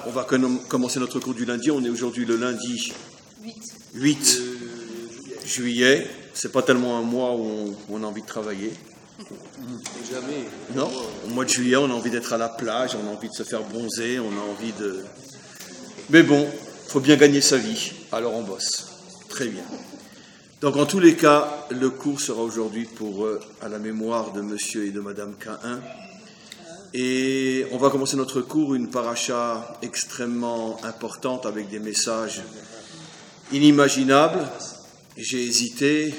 on va commencer notre cours du lundi. On est aujourd'hui le lundi 8 juillet. C'est pas tellement un mois où on a envie de travailler. Jamais. Non, au mois de juillet, on a envie d'être à la plage, on a envie de se faire bronzer, on a envie de... Mais bon, il faut bien gagner sa vie, alors on bosse. Très bien. Donc en tous les cas, le cours sera aujourd'hui à la mémoire de monsieur et de madame Caïn. Et on va commencer notre cours, une paracha extrêmement importante avec des messages inimaginables. J'ai hésité,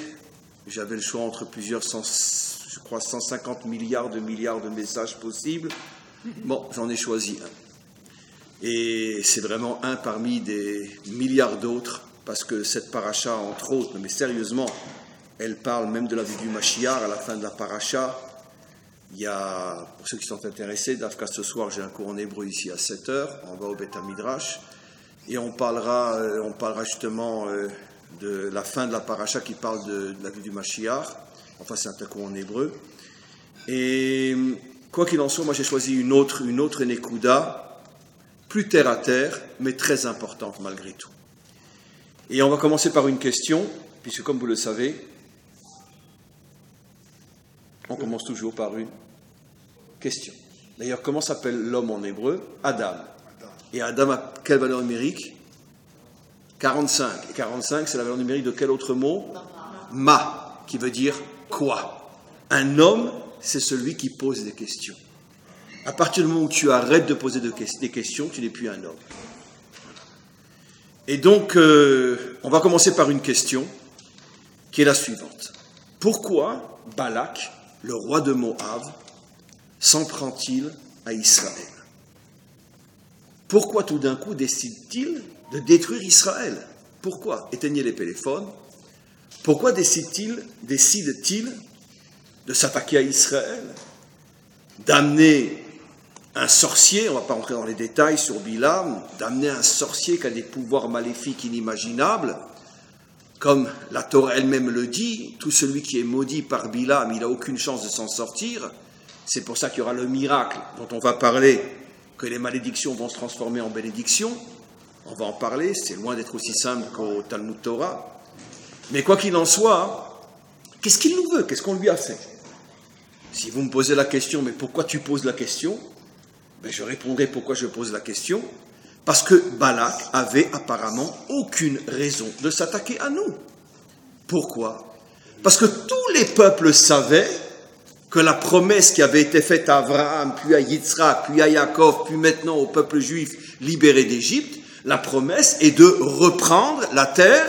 j'avais le choix entre plusieurs 150 milliards de messages possibles. Bon, j'en ai choisi un. Et c'est vraiment un parmi des milliards d'autres, parce que cette paracha, entre autres, mais sérieusement, elle parle même de la vie du Mashiach. À la fin de la paracha, il y a, pour ceux qui sont intéressés, d'Afka ce soir, j'ai un cours en hébreu ici à 7h, on va au Beth Midrash, et on parlera justement de la fin de la paracha qui parle de la vie du Mashiach. Enfin, c'est un cours en hébreu. Et quoi qu'il en soit, moi j'ai choisi une autre Nekuda, plus terre à terre, mais très importante malgré tout. Et on va commencer par une question, puisque comme vous le savez, on commence toujours par une question. D'ailleurs, comment s'appelle l'homme en hébreu? Adam. Et Adam a quelle valeur numérique? 45. Et 45, c'est la valeur numérique de quel autre mot? Ma, qui veut dire quoi? Un homme, c'est celui qui pose des questions. À partir du moment où tu arrêtes de poser des questions, tu n'es plus un homme. Et donc, on va commencer par une question qui est la suivante. Pourquoi Balak, le roi de Moab, s'en prend-il à Israël? Pourquoi tout d'un coup décide-t-il de détruire Israël? Pourquoi? Éteignez les téléphones. Pourquoi décide-t-il de s'attaquer à Israël, d'amener un sorcier, on ne va pas rentrer dans les détails sur Bilam, d'amener un sorcier qui a des pouvoirs maléfiques inimaginables, comme la Torah elle-même le dit, tout celui qui est maudit par Bilam, il n'a aucune chance de s'en sortir. C'est pour ça qu'il y aura le miracle dont on va parler, que les malédictions vont se transformer en bénédictions. On va en parler, c'est loin d'être aussi simple qu'au Talmud Torah. Mais quoi qu'il en soit, qu'est-ce qu'il nous veut? Qu'est-ce qu'on lui a fait? Si vous me posez la question, mais pourquoi tu poses la question? Ben, je répondrai pourquoi je pose la question. Parce que Balak avait apparemment aucune raison de s'attaquer à nous. Pourquoi? Parce que tous les peuples savaient que la promesse qui avait été faite à Abraham, puis à Yitzhak, puis à Yaakov, puis maintenant au peuple juif libéré d'Égypte, la promesse est de reprendre la terre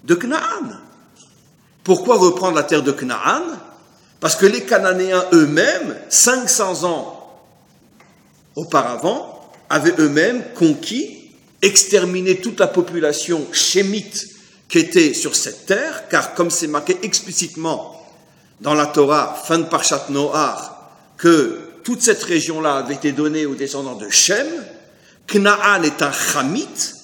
de Canaan. Pourquoi reprendre la terre de Canaan? Parce que les Cananéens eux-mêmes, 500 ans auparavant, avaient eux-mêmes conquis, exterminé toute la population chémite qui était sur cette terre, car comme c'est marqué explicitement dans la Torah, fin de Parshat Noach, que toute cette région-là avait été donnée aux descendants de Shem. Canaan est un Chamite.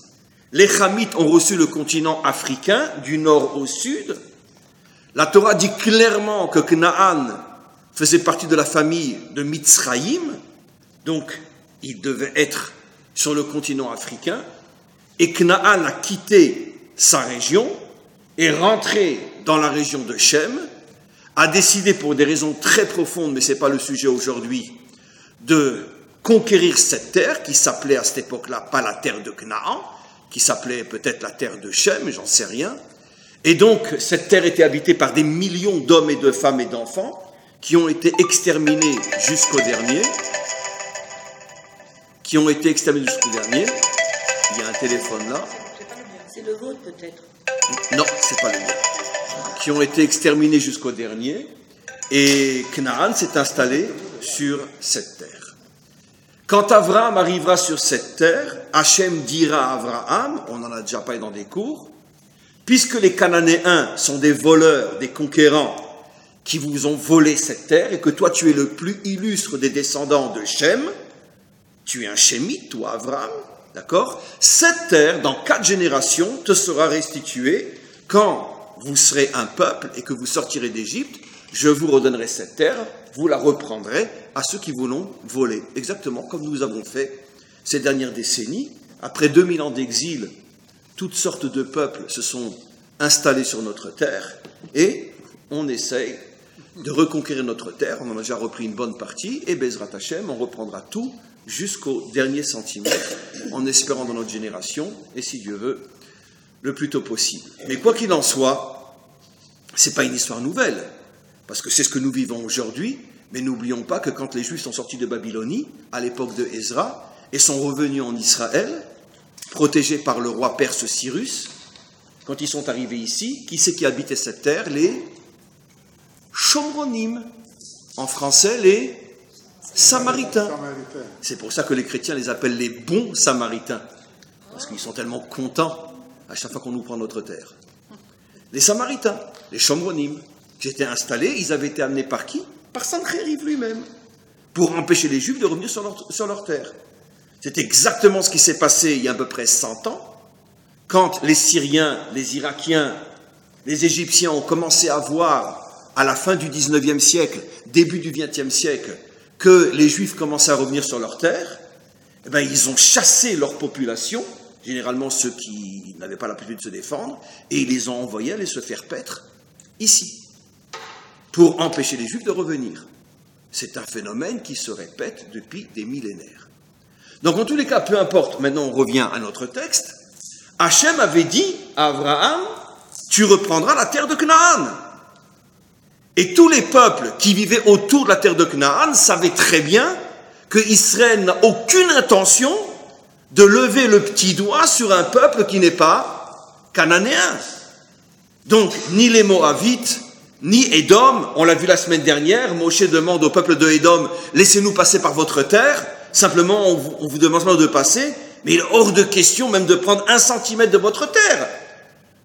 Les Chamites ont reçu le continent africain, du nord au sud. La Torah dit clairement que Canaan faisait partie de la famille de Mitzraïm, donc il devait être sur le continent africain, et Canaan a quitté sa région, est rentré dans la région de Shem, a décidé pour des raisons très profondes, mais ce n'est pas le sujet aujourd'hui, de conquérir cette terre qui s'appelait à cette époque-là pas la terre de Canaan, qui s'appelait peut-être la terre de Shem, j'en sais rien. Et donc cette terre était habitée par des millions d'hommes et de femmes et d'enfants qui ont été exterminés jusqu'au dernier. Il y a un téléphone là. C'est le vôtre peut-être. Non, c'est pas le mien. Qui ont été exterminés jusqu'au dernier, et Canaan s'est installé sur cette terre. Quand Abraham arrivera sur cette terre, Hachem dira à Abraham, on en a déjà parlé dans des cours, puisque les Cananéens sont des voleurs, des conquérants, qui vous ont volé cette terre, et que toi tu es le plus illustre des descendants de Shem, tu es un Shémite, toi Abraham, d'accord? Cette terre, dans 4 générations, te sera restituée quand vous serez un peuple et que vous sortirez d'Égypte, je vous redonnerai cette terre, vous la reprendrez à ceux qui vous l'ont volée. Exactement comme nous avons fait ces dernières décennies, après 2000 ans d'exil, toutes sortes de peuples se sont installés sur notre terre et on essaye de reconquérir notre terre. On en a déjà repris une bonne partie et Bezrat Hashem, on reprendra tout jusqu'au dernier centimètre en espérant dans notre génération et si Dieu veut, le plus tôt possible. Mais quoi qu'il en soit, c'est pas une histoire nouvelle parce que c'est ce que nous vivons aujourd'hui, mais n'oublions pas que quand les Juifs sont sortis de Babylonie, à l'époque de Ezra, et sont revenus en Israël, protégés par le roi perse Cyrus, quand ils sont arrivés ici, qui c'est qui habitait cette terre? Les Shomronim, en français les Samaritains. C'est pour ça que les chrétiens les appellent les bons Samaritains, parce qu'ils sont tellement contents à chaque fois qu'on nous prend notre terre. Les Samaritains, les Shomronim, qui étaient installés, ils avaient été amenés par qui? Par Sanchériv lui-même, pour empêcher les Juifs de revenir sur leur terre. C'est exactement ce qui s'est passé il y a à peu près 100 ans, quand les Syriens, les Irakiens, les Égyptiens ont commencé à voir, à la fin du 19e siècle, début du 20e siècle, que les Juifs commençaient à revenir sur leur terre, eh bien, ils ont chassé leur population, généralement ceux qui n'avaient pas la possibilité de se défendre, et ils les ont envoyés aller se faire paître ici, pour empêcher les Juifs de revenir. C'est un phénomène qui se répète depuis des millénaires. Donc en tous les cas, peu importe, maintenant on revient à notre texte, Hachem avait dit à Abraham, tu reprendras la terre de Canaan. Et tous les peuples qui vivaient autour de la terre de Canaan savaient très bien que Israël n'a aucune intention de lever le petit doigt sur un peuple qui n'est pas cananéen. Donc ni les Moabites, ni Édom, on l'a vu la semaine dernière, Moshe demande au peuple de Édom, laissez-nous passer par votre terre, simplement on vous demande de passer, mais il est hors de question même de prendre 1 centimètre de votre terre.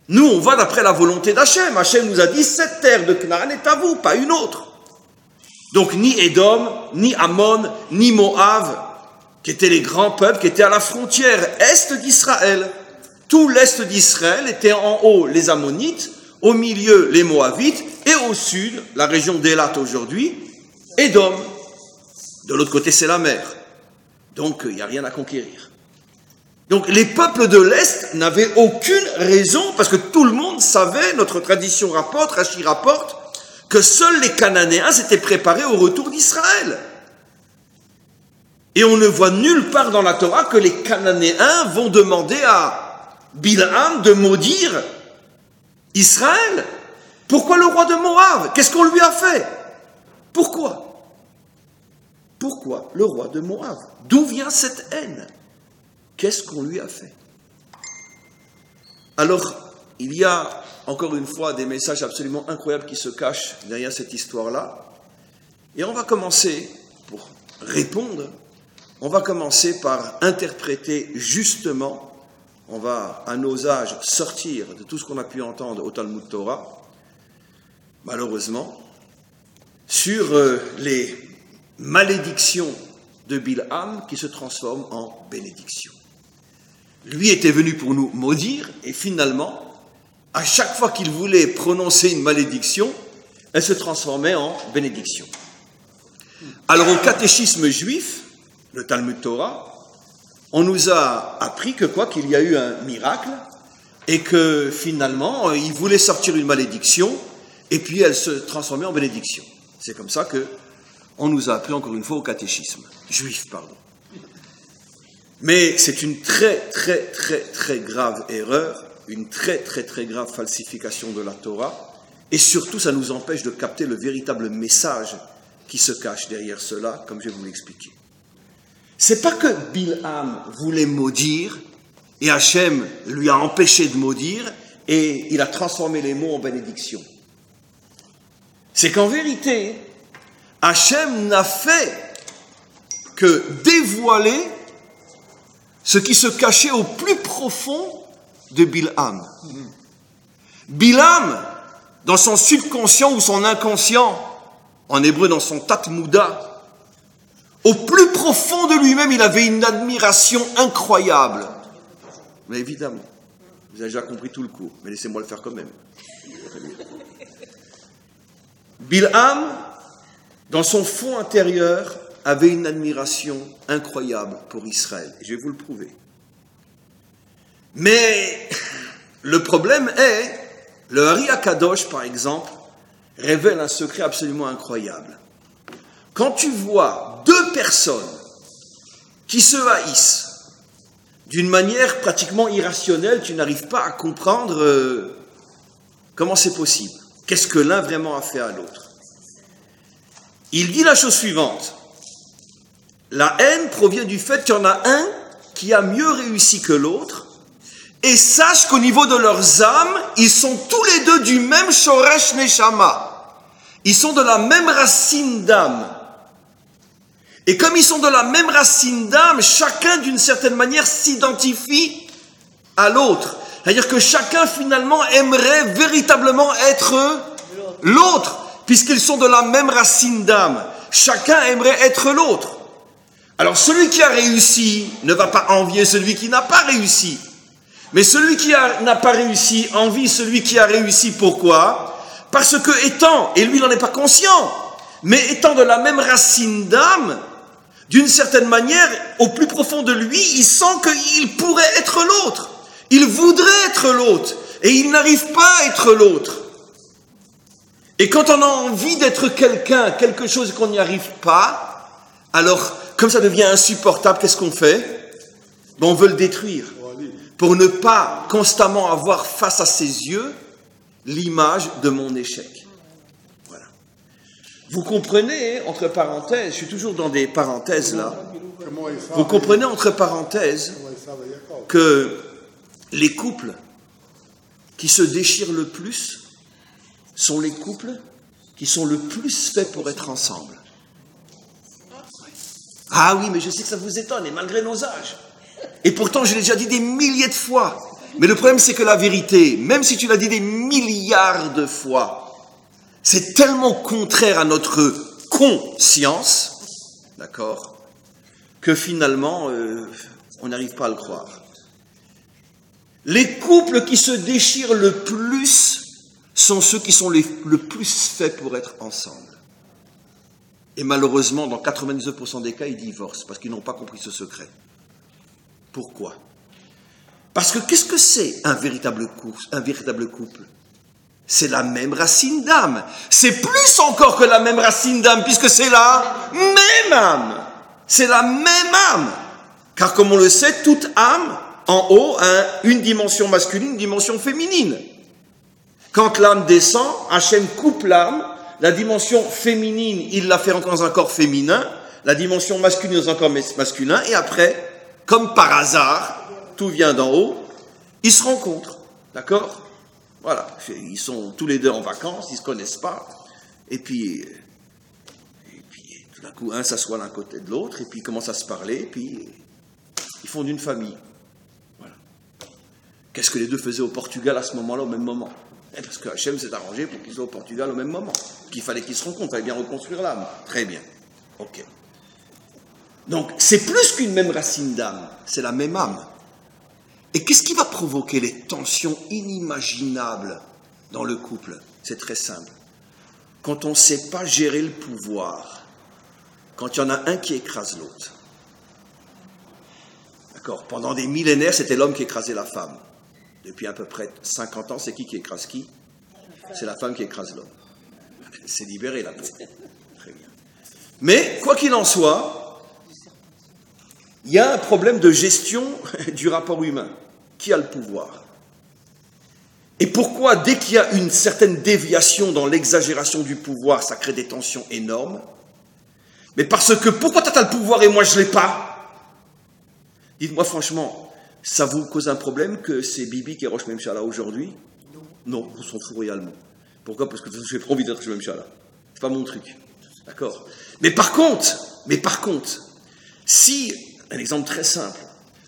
Nous, on va d'après la volonté d'Hachem. Hachem nous a dit, cette terre de Canaan est à vous, pas une autre. Donc ni Édom, ni Ammon, ni Moab, qui étaient les grands peuples, qui étaient à la frontière est d'Israël. Tout l'est d'Israël était en haut les Ammonites, au milieu les Moabites, et au sud, la région d'Élat aujourd'hui, Édom. De l'autre côté, c'est la mer. Donc, il n'y a rien à conquérir. Donc, les peuples de l'Est n'avaient aucune raison, parce que tout le monde savait, notre tradition rapporte, Rachi rapporte, que seuls les Cananéens s'étaient préparés au retour d'Israël. Et on ne voit nulle part dans la Torah que les Cananéens vont demander à Bilham de maudire Israël. Pourquoi le roi de Moab? Qu'est-ce qu'on lui a fait? Pourquoi? Pourquoi le roi de Moab? D'où vient cette haine? Qu'est-ce qu'on lui a fait? Alors, il y a encore une fois des messages absolument incroyables qui se cachent derrière cette histoire-là. Et on va commencer, pour répondre, on va commencer par interpréter justement, on va à nos âges sortir de tout ce qu'on a pu entendre au Talmud Torah, malheureusement, sur les malédictions de Bilham qui se transforment en bénédictions. Lui était venu pour nous maudire, et finalement, à chaque fois qu'il voulait prononcer une malédiction, elle se transformait en bénédiction. Alors au catéchisme juif, le Talmud Torah, on nous a appris que quoi, qu'il y a eu un miracle, et que finalement, il voulait sortir une malédiction, et puis elle se transformait en bénédiction. C'est comme ça que on nous a appris encore une fois au catéchisme juif, pardon. Mais c'est une très, très, très, très grave erreur, une très, très, très grave falsification de la Torah, et surtout, ça nous empêche de capter le véritable message qui se cache derrière cela, comme je vais vous l'expliquer. C'est pas que Bilham voulait maudire, et Hachem lui a empêché de maudire, et il a transformé les mots en bénédiction. C'est qu'en vérité, Hachem n'a fait que dévoiler ce qui se cachait au plus profond de Bilham. Bilham, dans son subconscient ou son inconscient, en hébreu dans son Tat-Mouda, au plus profond de lui-même, il avait une admiration incroyable. Mais évidemment, vous avez déjà compris tout le cours, mais laissez-moi le faire quand même. Bilham, dans son fond intérieur, avait une admiration incroyable pour Israël. Et je vais vous le prouver. Mais le problème est, le Hari HaKadosh, par exemple, révèle un secret absolument incroyable. Quand tu vois deux personnes qui se haïssent d'une manière pratiquement irrationnelle, tu n'arrives pas à comprendre comment c'est possible. Qu'est-ce que l'un vraiment a fait à l'autre? Il dit la chose suivante. La haine provient du fait qu'il y en a un qui a mieux réussi que l'autre, et sache qu'au niveau de leurs âmes, ils sont tous les deux du même Shoresh Neshama. Ils sont de la même racine d'âme. Et comme ils sont de la même racine d'âme, chacun d'une certaine manière s'identifie à l'autre. C'est-à-dire que chacun finalement aimerait véritablement être l'autre, puisqu'ils sont de la même racine d'âme. Chacun aimerait être l'autre. Alors celui qui a réussi ne va pas envier celui qui n'a pas réussi. Mais celui qui n'a pas réussi envie celui qui a réussi. Pourquoi? Parce que étant, et lui il n'en est pas conscient, mais étant de la même racine d'âme, d'une certaine manière, au plus profond de lui, il sent qu'il pourrait être l'autre. Il voudrait être l'autre. Et il n'arrive pas à être l'autre. Et quand on a envie d'être quelqu'un, quelque chose et qu'on n'y arrive pas, alors, comme ça devient insupportable, qu'est-ce qu'on fait? On veut le détruire. Pour ne pas constamment avoir face à ses yeux l'image de mon échec. Voilà. Vous comprenez, entre parenthèses, je suis toujours dans des parenthèses là, vous comprenez entre parenthèses que les couples qui se déchirent le plus sont les couples qui sont le plus faits pour être ensemble. Ah oui, mais je sais que ça vous étonne, et malgré nos âges. Et pourtant, je l'ai déjà dit des milliers de fois. Mais le problème, c'est que la vérité, même si tu l'as dit des milliards de fois, c'est tellement contraire à notre conscience, d'accord, que finalement, on n'arrive pas à le croire. Les couples qui se déchirent le plus sont ceux qui sont le plus faits pour être ensemble. Et malheureusement, dans 99% des cas, ils divorcent parce qu'ils n'ont pas compris ce secret. Pourquoi? Parce que qu'est-ce que c'est un véritable couple? C'est la même racine d'âme. C'est plus encore que la même racine d'âme, puisque c'est la même âme. C'est la même âme. Car comme on le sait, toute âme, en haut, a une dimension masculine, une dimension féminine. Quand l'âme descend, Hachem coupe l'âme, la dimension féminine, il la fait encore dans un corps féminin, la dimension masculine dans un corps masculin, et après, comme par hasard, tout vient d'en haut, ils se rencontrent, d'accord? Voilà, ils sont tous les deux en vacances, ils ne se connaissent pas, et puis tout d'un coup, un s'assoit l'un côté de l'autre, et puis ils commencent à se parler, et puis ils fondent une famille. Voilà. Qu'est-ce que les deux faisaient au Portugal à ce moment-là, au même moment? Parce que Hachem s'est arrangé pour qu'ils soient au Portugal au même moment, qu'il fallait qu'ils se rencontrent, il fallait bien reconstruire l'âme. Très bien, ok. Donc, c'est plus qu'une même racine d'âme, c'est la même âme. Et qu'est-ce qui va provoquer les tensions inimaginables dans le couple? C'est très simple. Quand on ne sait pas gérer le pouvoir, quand il y en a un qui écrase l'autre. D'accord? Pendant des millénaires, c'était l'homme qui écrasait la femme. Depuis à peu près 50 ans, c'est qui écrase qui? C'est la femme qui écrase l'homme. C'est libéré, la peau. Très bien. Mais, quoi qu'il en soit, il y a un problème de gestion du rapport humain. Qui a le pouvoir? Et pourquoi, dès qu'il y a une certaine déviation dans l'exagération du pouvoir, ça crée des tensions énormes? Mais parce que, pourquoi toi tu as le pouvoir et moi je ne l'ai pas? Dites-moi franchement, ça vous cause un problème que c'est Bibi qui est Rosh Memchala aujourd'hui? Non, vous s'en fout royalement. Pourquoi? Parce que je n'ai pas envie d'être Rosh Memchala. C'est pas mon truc. D'accord? Mais par contre, si, un exemple très simple,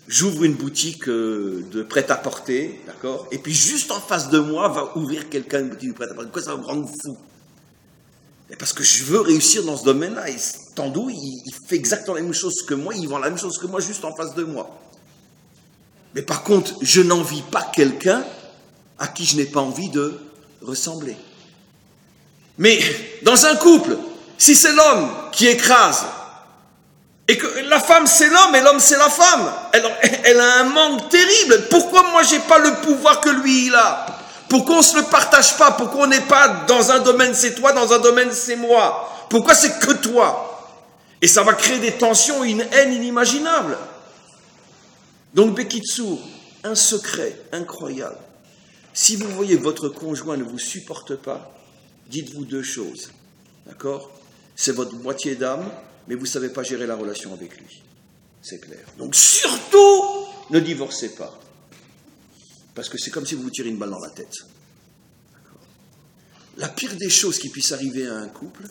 j'ouvre une boutique de prêt-à-porter, d'accord? Et puis juste en face de moi va ouvrir quelqu'un une boutique de prêt-à-porter. Pourquoi ça va me rendre fou? Et parce que je veux réussir dans ce domaine-là. Et Tandou, il fait exactement la même chose que moi, il vend la même chose que moi juste en face de moi. Mais par contre, je n'envie pas quelqu'un à qui je n'ai pas envie de ressembler. Mais dans un couple, si c'est l'homme qui écrase Et que la femme c'est l'homme et l'homme c'est la femme. Elle a un manque terrible. Pourquoi moi j'ai pas le pouvoir que lui il a? Pourquoi on se le partage pas? Pourquoi on n'est pas dans un domaine c'est toi, dans un domaine c'est moi? Pourquoi c'est que toi? Et ça va créer des tensions, une haine inimaginable. Donc Bekitsour, un secret incroyable. Si vous voyez que votre conjoint ne vous supporte pas, dites-vous deux choses. D'accord? C'est votre moitié d'âme, mais vous ne savez pas gérer la relation avec lui. C'est clair. Donc surtout, ne divorcez pas. Parce que c'est comme si vous vous tirez une balle dans la tête. D'accord? La pire des choses qui puisse arriver à un couple,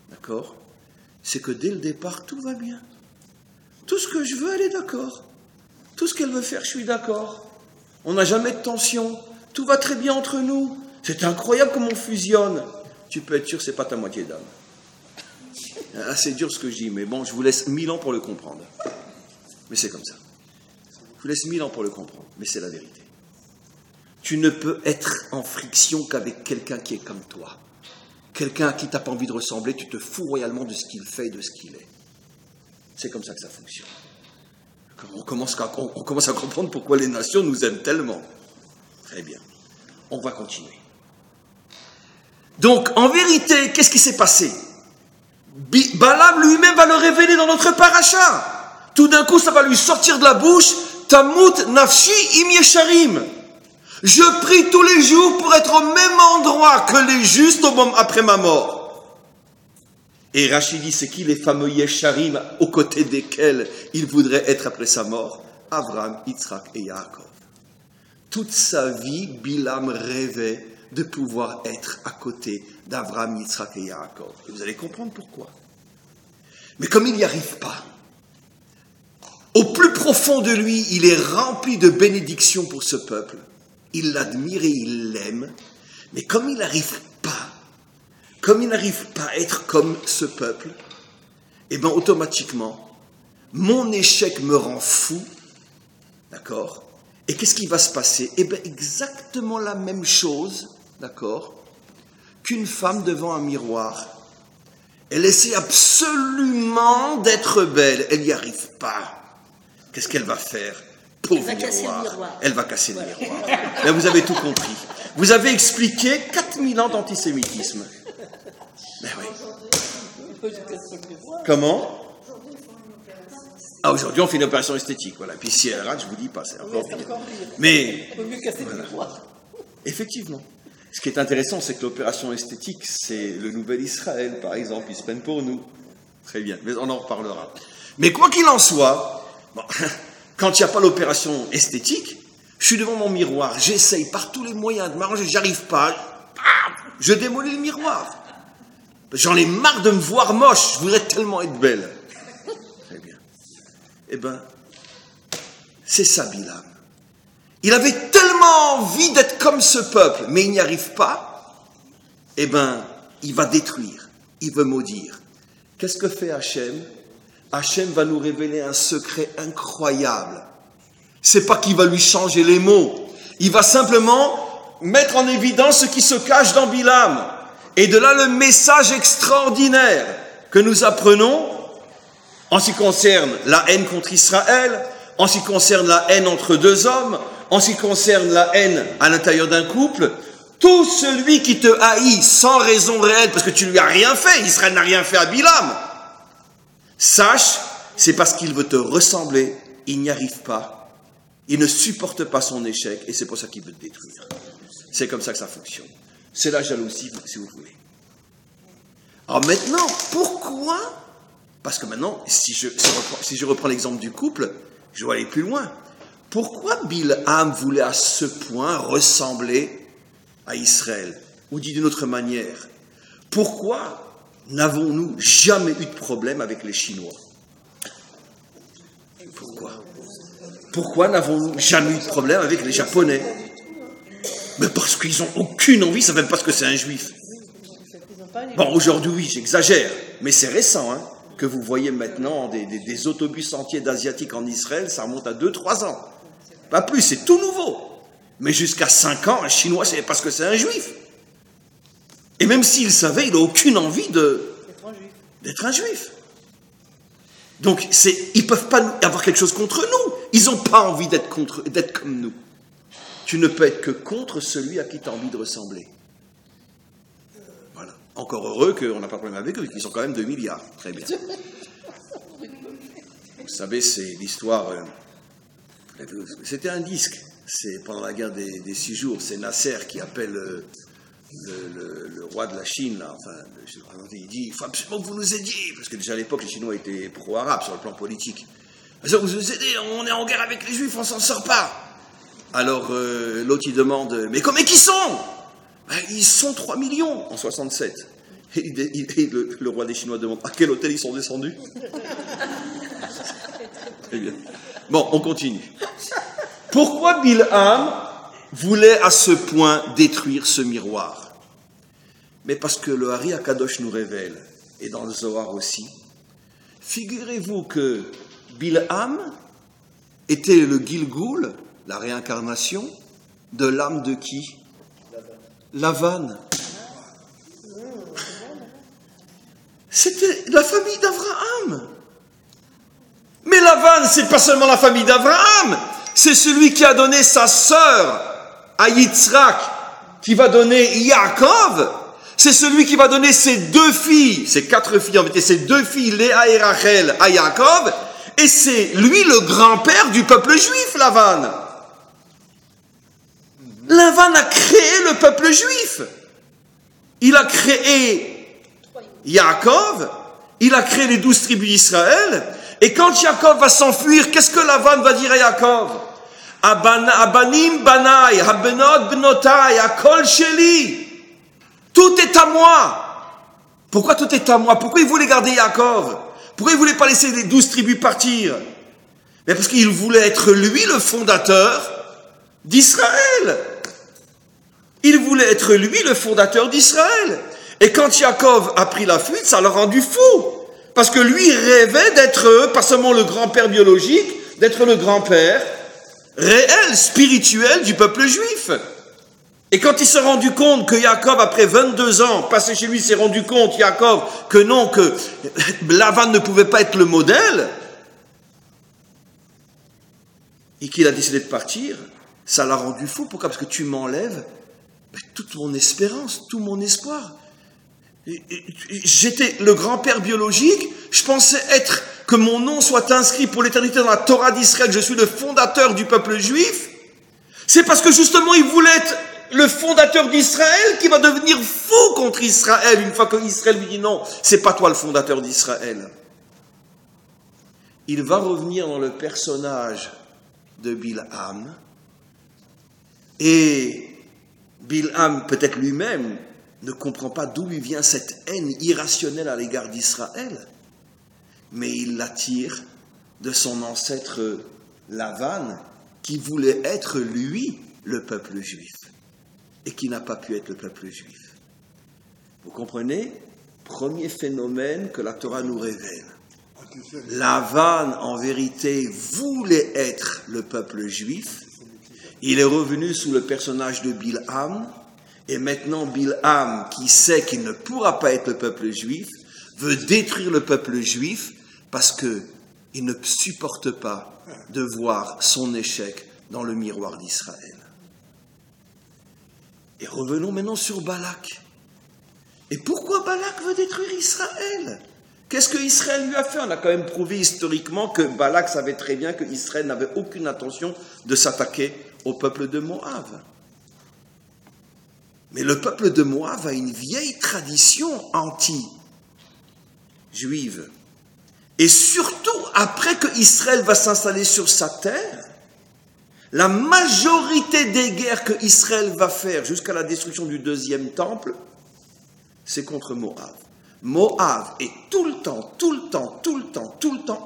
d'accord, c'est que dès le départ, tout va bien. Tout ce que je veux, elle est d'accord. Tout ce qu'elle veut faire, je suis d'accord. On n'a jamais de tension. Tout va très bien entre nous. C'est incroyable comme on fusionne. Tu peux être sûr, c'est pas ta moitié d'âme. Ah, c'est dur ce que je dis, mais bon, je vous laisse 1000 ans pour le comprendre. Mais c'est comme ça. Je vous laisse 1000 ans pour le comprendre, mais c'est la vérité. Tu ne peux être en friction qu'avec quelqu'un qui est comme toi. Quelqu'un à qui tu n'as pas envie de ressembler, tu te fous royalement de ce qu'il fait et de ce qu'il est. C'est comme ça que ça fonctionne. On commence à comprendre pourquoi les nations nous aiment tellement. Très bien. On va continuer. Donc, en vérité, qu'est-ce qui s'est passé? Balaam lui-même va le révéler dans notre paracha. Tout d'un coup, ça va lui sortir de la bouche. Tamut nafshi im yesharim. Je prie tous les jours pour être au même endroit que les justes après ma mort. Et Rachid dit, c'est qui les fameux yesharim aux côtés desquels il voudrait être après sa mort? Abraham, Yitzhak et Yaakov. Toute sa vie, Bilam rêvait de pouvoir être à côté d'Abraham, Yitzhak et Yaakov. Et vous allez comprendre pourquoi. Mais comme il n'y arrive pas, au plus profond de lui, il est rempli de bénédictions pour ce peuple. Il l'admire et il l'aime. Mais comme il n'arrive pas à être comme ce peuple, eh bien automatiquement, mon échec me rend fou. D'accord? Et qu'est-ce qui va se passer? Eh bien exactement la même chose, d'accord, qu'une femme devant un miroir. Elle essaie absolument d'être belle. Elle n'y arrive pas. Qu'est-ce qu'elle va faire? Pauvre miroir. Elle va casser le miroir. Là, vous avez tout compris. Vous avez expliqué 4000 ans d'antisémitisme. Ben oui. Comment? Ah, aujourd'hui, on fait une opération esthétique. Voilà. Puis si elle rate, je vous dis pas, c'est encore pire. Mais, voilà. Effectivement. Ce qui est intéressant, c'est que l'opération esthétique, c'est le nouvel Israël, par exemple. Ils se prennent pour nous. Très bien. Mais on en reparlera. Mais quoi qu'il en soit, bon, quand il n'y a pas l'opération esthétique, je suis devant mon miroir, j'essaye par tous les moyens de m'arranger, j'arrive pas, je démolis le miroir. J'en ai marre de me voir moche, je voudrais tellement être belle. Très bien. Eh bien, c'est ça Bilam. Il avait tellement envie d'être comme ce peuple, mais il n'y arrive pas. Eh bien, il va détruire, il veut maudire. Qu'est-ce que fait Hachem? Hachem va nous révéler un secret incroyable. C'est pas qu'il va lui changer les mots. Il va simplement mettre en évidence ce qui se cache dans Bilam. Et de là, le message extraordinaire que nous apprenons en ce qui concerne la haine contre Israël, en ce qui concerne la haine entre deux hommes, en ce qui concerne la haine à l'intérieur d'un couple. Tout celui qui te haït sans raison réelle, parce que tu lui as rien fait, Israël n'a rien fait à Bilam, sache, c'est parce qu'il veut te ressembler, il n'y arrive pas, il ne supporte pas son échec, et c'est pour ça qu'il veut te détruire. C'est comme ça que ça fonctionne. C'est la jalousie, si vous voulez. Alors maintenant, pourquoi? Parce que maintenant, si je reprends l'exemple du couple, je vais aller plus loin. Pourquoi Bilham voulait à ce point ressembler à Israël? Ou dit d'une autre manière, pourquoi n'avons-nous jamais eu de problème avec les Chinois? Pourquoi n'avons-nous jamais eu de problème avec les Japonais? Mais parce qu'ils n'ont aucune envie, ils ne savent même pas ce que c'est un juif. Bon, aujourd'hui, oui, j'exagère, mais c'est récent, hein, que vous voyez maintenant des autobus entiers d'Asiatiques en Israël, ça remonte à 2-3 ans. Pas plus, c'est tout nouveau. Mais jusqu'à 5 ans, un Chinois ne savait pas ce que c'est un juif. Et même s'il savait, il n'a aucune envie d'être un juif. Donc, ils ne peuvent pas avoir quelque chose contre nous. Ils n'ont pas envie d'être comme nous. Tu ne peux être que contre celui à qui tu as envie de ressembler. Voilà. Encore heureux qu'on n'a pas de problème avec eux, ils sont quand même 2 milliards. Très bien. Vous savez, c'est l'histoire... c'était un disque. C'est pendant la guerre des 6 jours. C'est Nasser qui appelle le roi de la Chine. Là. Enfin, il dit, il faut absolument que vous nous aidiez. Parce que déjà à l'époque, les Chinois étaient pro-arabes sur le plan politique. Vous nous aidez, on est en guerre avec les Juifs, on s'en sort pas. Alors l'autre il demande, mais combien qu'ils sont? Ben, ils sont 3 millions en 67. Et le roi des Chinois demande, à quel hôtel ils sont descendus? Très bien. Bon, on continue. Pourquoi Bilham voulait à ce point détruire ce miroir? Mais parce que le Hari Akadosh nous révèle, et dans le Zohar aussi, figurez-vous que Bilham était le Gilgoul, la réincarnation, de l'âme de qui? Lavan. C'était la famille d'Abraham. Mais Lavan, c'est pas seulement la famille d'Abraham, c'est celui qui a donné sa sœur à Yitzhak, qui va donner Yaakov. C'est celui qui va donner ses 2 filles, ses 4 filles en vérité, ses 2 filles, Léa et Rachel, à Yaakov. Et c'est lui le grand-père du peuple juif, Lavan. Lavan a créé le peuple juif. Il a créé Yaakov, il a créé les 12 tribus d'Israël. Et quand Yaakov va s'enfuir, qu'est-ce que Lavan va dire à Yaakov? Abanim banai, habenot benotai, akol sheli. Tout est à moi. Pourquoi tout est à moi? Pourquoi il voulait garder Yaakov? Pourquoi il ne voulait pas laisser les 12 tribus partir? Mais parce qu'il voulait être lui le fondateur d'Israël. Il voulait être lui le fondateur d'Israël. Et quand Yaakov a pris la fuite, ça l'a rendu fou. Parce que lui rêvait d'être, pas seulement le grand-père biologique, d'être le grand-père réel, spirituel du peuple juif. Et quand il s'est rendu compte que Yaakov, après 22 ans, passé chez lui, s'est rendu compte, Yaakov, que non, que Lavan ne pouvait pas être le modèle, et qu'il a décidé de partir, ça l'a rendu fou. Pourquoi? Parce que tu m'enlèves toute mon espérance, tout mon espoir. J'étais le grand-père biologique, je pensais que mon nom soit inscrit pour l'éternité dans la Torah d'Israël, je suis le fondateur du peuple juif. C'est parce que justement il voulait être le fondateur d'Israël qui va devenir fou contre Israël une fois que Israël lui dit non, c'est pas toi le fondateur d'Israël. Il va revenir dans le personnage de Bilham, et Bilham peut-être lui-même ne comprend pas d'où lui vient cette haine irrationnelle à l'égard d'Israël, mais il l'attire de son ancêtre Lavan, qui voulait être lui le peuple juif, et qui n'a pas pu être le peuple juif. Vous comprenez? Premier phénomène que la Torah nous révèle. Lavan, en vérité, voulait être le peuple juif. Il est revenu sous le personnage de Bilham, et maintenant Bilham, qui sait qu'il ne pourra pas être le peuple juif, veut détruire le peuple juif parce qu'il ne supporte pas de voir son échec dans le miroir d'Israël. Et revenons maintenant sur Balak. Et pourquoi Balak veut détruire Israël? Qu'est-ce que Israël lui a fait? On a quand même prouvé historiquement que Balak savait très bien que Israël n'avait aucune intention de s'attaquer au peuple de Moab. Mais le peuple de Moab a une vieille tradition anti-juive. Et surtout, après que Israël va s'installer sur sa terre, la majorité des guerres que Israël va faire jusqu'à la destruction du 2e temple, c'est contre Moab. Moab est tout le temps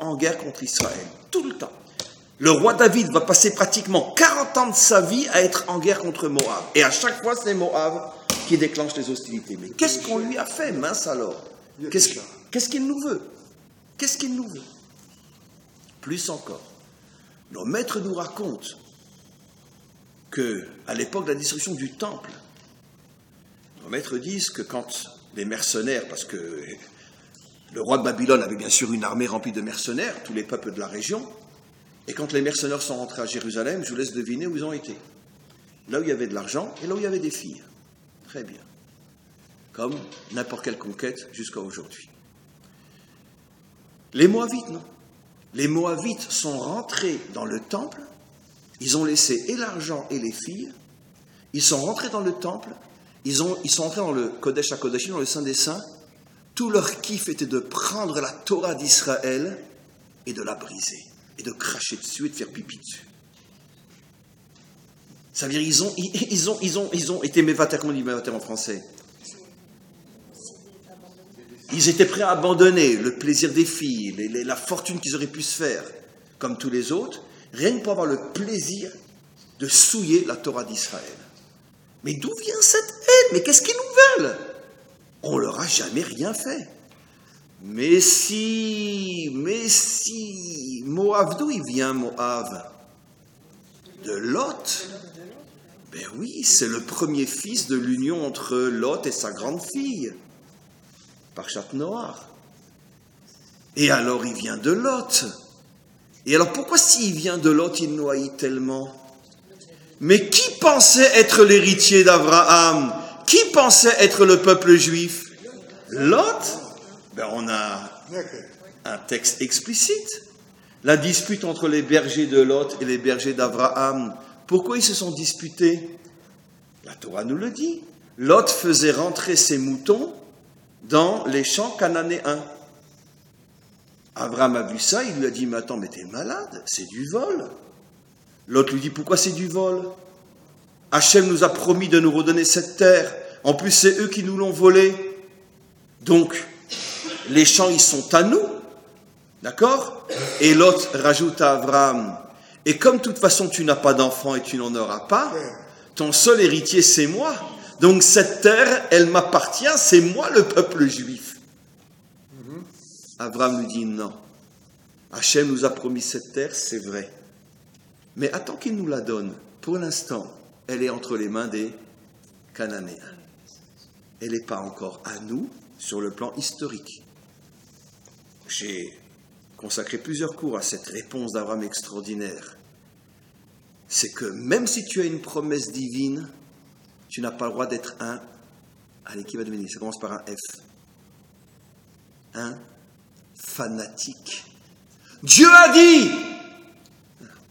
en guerre contre Israël. Tout le temps. Le roi David va passer pratiquement 40 ans de sa vie à être en guerre contre Moab. Et à chaque fois, c'est Moab qui déclenche les hostilités. Mais qu'est-ce qu'on lui a fait, mince alors? Qu'est-ce qu'il nous veut? Qu'est-ce qu'il nous veut? Plus encore, nos maîtres nous racontent qu'à l'époque de la destruction du temple, nos maîtres disent que quand les mercenaires, parce que Le roi de Babylone avait bien sûr une armée remplie de mercenaires, tous les peuples de la région. Et quand les mercenaires sont rentrés à Jérusalem, je vous laisse deviner où ils ont été. Là où il y avait de l'argent et là où il y avait des filles. Très bien. Comme n'importe quelle conquête jusqu'à aujourd'hui. Les Moabites, non. Les Moabites sont rentrés dans le temple, ils ont laissé et l'argent et les filles, ils sont rentrés dans le temple, ils sont entrés dans le Kodesh HaKodashim, dans le Saint des Saints. Tout leur kiff était de prendre la Torah d'Israël et de la briser, et de cracher dessus et de faire pipi dessus. Ça veut dire ils ont été mévater, comment on dit mévater en français? Ils étaient prêts à abandonner le plaisir des filles, la fortune qu'ils auraient pu se faire, comme tous les autres, rien que pour avoir le plaisir de souiller la Torah d'Israël. Mais d'où vient cette haine? Mais qu'est-ce qu'ils nous veulent? On leur a jamais rien fait. Mais si, Moab, d'où il vient Moab? De Lot. Ben oui, c'est le premier fils de l'union entre Lot et sa grande fille. Parshat Noach. Et alors il vient de Lot. Et alors pourquoi s'il vient de Lot, il nous haït tellement? Mais qui pensait être l'héritier d'Abraham? Qui pensait être le peuple juif? Lot? Ben on a un texte explicite. La dispute entre les bergers de Lot et les bergers d'Abraham. Pourquoi ils se sont disputés? La Torah nous le dit. Lot faisait rentrer ses moutons dans les champs cananéens. Abraham a vu ça, il lui a dit, mais attends, mais t'es malade, c'est du vol. Lot lui dit, pourquoi c'est du vol? Hachem nous a promis de nous redonner cette terre. En plus, c'est eux qui nous l'ont volée. Donc, les champs, ils sont à nous. D'accord? Et Lot rajoute à Abraham, et comme de toute façon tu n'as pas d'enfant et tu n'en auras pas, ton seul héritier c'est moi. Donc cette terre, elle m'appartient, c'est moi le peuple juif. Abraham lui dit non. Hachem nous a promis cette terre, c'est vrai. Mais attends qu'il nous la donne. Pour l'instant, elle est entre les mains des Cananéens. Elle n'est pas encore à nous sur le plan historique. J'ai consacré plusieurs cours à cette réponse d'Abraham extraordinaire. C'est que même si tu as une promesse divine, tu n'as pas le droit d'être un... Allez, qui va devenir? Ça commence par un F. Un fanatique. Dieu a dit!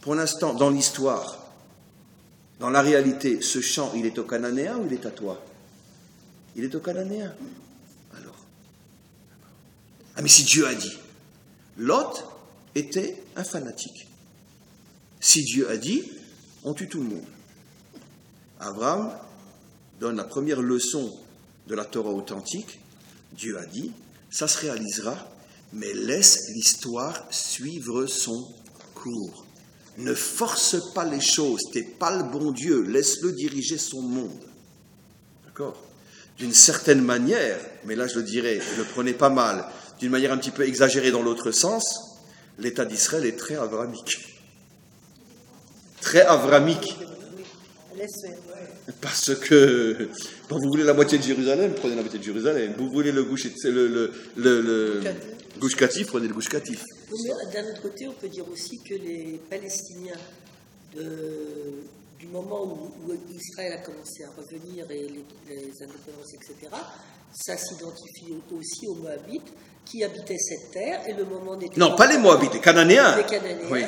Pour l'instant, dans l'histoire, dans la réalité, ce chant, il est au Cananéen ou il est à toi? Il est au Cananéen. Alors. Ah, mais si Dieu a dit, Lot était un fanatique. Si Dieu a dit, on tue tout le monde. Abraham donne la première leçon de la Torah authentique. Dieu a dit, ça se réalisera, mais laisse l'histoire suivre son cours. Ne force pas les choses, t'es pas le bon Dieu, laisse-le diriger son monde. D'accord? D'une certaine manière, mais là je le dirais, ne le prenez pas mal, d'une manière un petit peu exagérée dans l'autre sens, l'État d'Israël est très avramique. Très avramique. Parce que, quand vous voulez la moitié de Jérusalem, prenez la moitié de Jérusalem. Vous voulez le Gush Katif, prenez le Gush Katif. D'un autre côté, on peut dire aussi que les Palestiniens, du moment où Israël a commencé à revenir et les indépendances, etc., ça s'identifie aussi aux Moabites qui habitaient cette terre et le moment n'était non, pas les Moabites, les Cananéens. Les Cananéens, oui.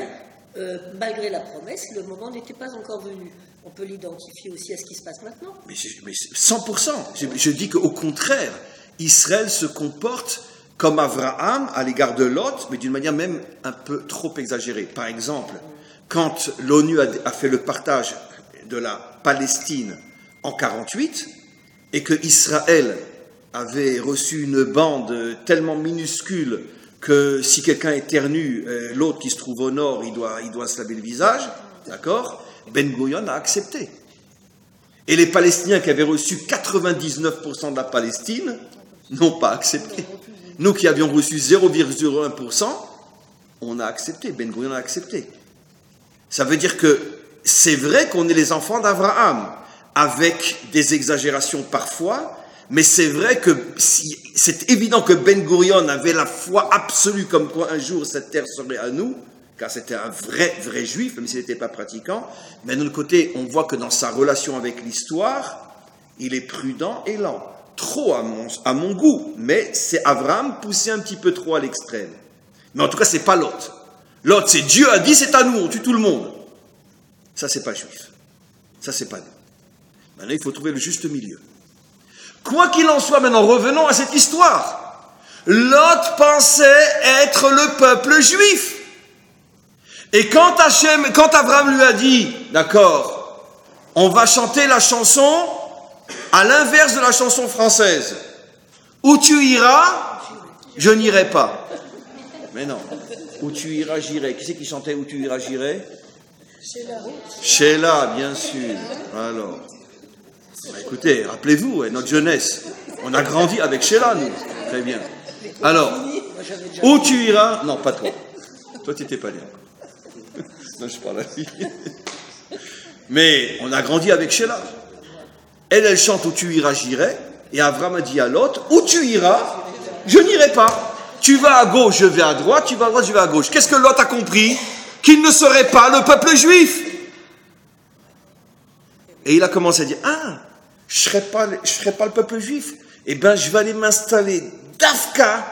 Malgré la promesse, le moment n'était pas encore venu. On peut l'identifier aussi à ce qui se passe maintenant. Mais 100%. Je dis qu'au contraire, Israël se comporte comme Abraham à l'égard de Lot, mais d'une manière même un peu trop exagérée. Par exemple, quand l'ONU a fait le partage de la Palestine en 1948 et que Israël avait reçu une bande tellement minuscule que si quelqu'un éternue, l'autre qui se trouve au nord, il doit se laver le visage, d'accord? Ben Gurion a accepté. Et les Palestiniens qui avaient reçu 99% de la Palestine n'ont pas accepté. Nous qui avions reçu 0,01%, on a accepté, Ben Gurion a accepté. Ça veut dire que c'est vrai qu'on est les enfants d'Abraham, avec des exagérations parfois, Mais c'est vrai que c'est évident que Ben Gurion avait la foi absolue comme quoi un jour cette terre serait à nous, car c'était un vrai juif, même s'il n'était pas pratiquant. Mais d'un autre côté, on voit que dans sa relation avec l'histoire, il est prudent et lent. Trop à mon goût, mais c'est Abraham poussé un petit peu trop à l'extrême. Mais en tout cas, c'est pas Lot. Lot, c'est Dieu a dit, c'est à nous, on tue tout le monde. Ça, c'est pas juif. Ça, c'est pas nous. Maintenant, il faut trouver le juste milieu. Quoi qu'il en soit, maintenant, revenons à cette histoire. Lot pensait être le peuple juif. Et quand Abraham lui a dit, d'accord, on va chanter la chanson à l'inverse de la chanson française. Où tu iras, je n'irai pas. Mais non. Où tu iras, j'irai. Qui c'est qui chantait Où tu iras, j'irai? Sheila, bien sûr. Alors. Écoutez, rappelez-vous, notre jeunesse. On a grandi avec Sheila, nous. Très bien. Alors, où tu iras? Non, pas toi. Toi, tu n'étais pas né encore. Non, je parle à la fille. Mais on a grandi avec Sheila. Elle chante Où tu iras, j'irai. Et Abraham a dit à Lot, où tu iras, je n'irai pas. Tu vas à gauche, je vais à droite. Tu vas à droite, je vais à gauche. Qu'est-ce que Lot a compris? Qu'il ne serait pas le peuple juif. Et il a commencé à dire, je ne serai pas le peuple juif. Eh bien, je vais aller m'installer d'Afka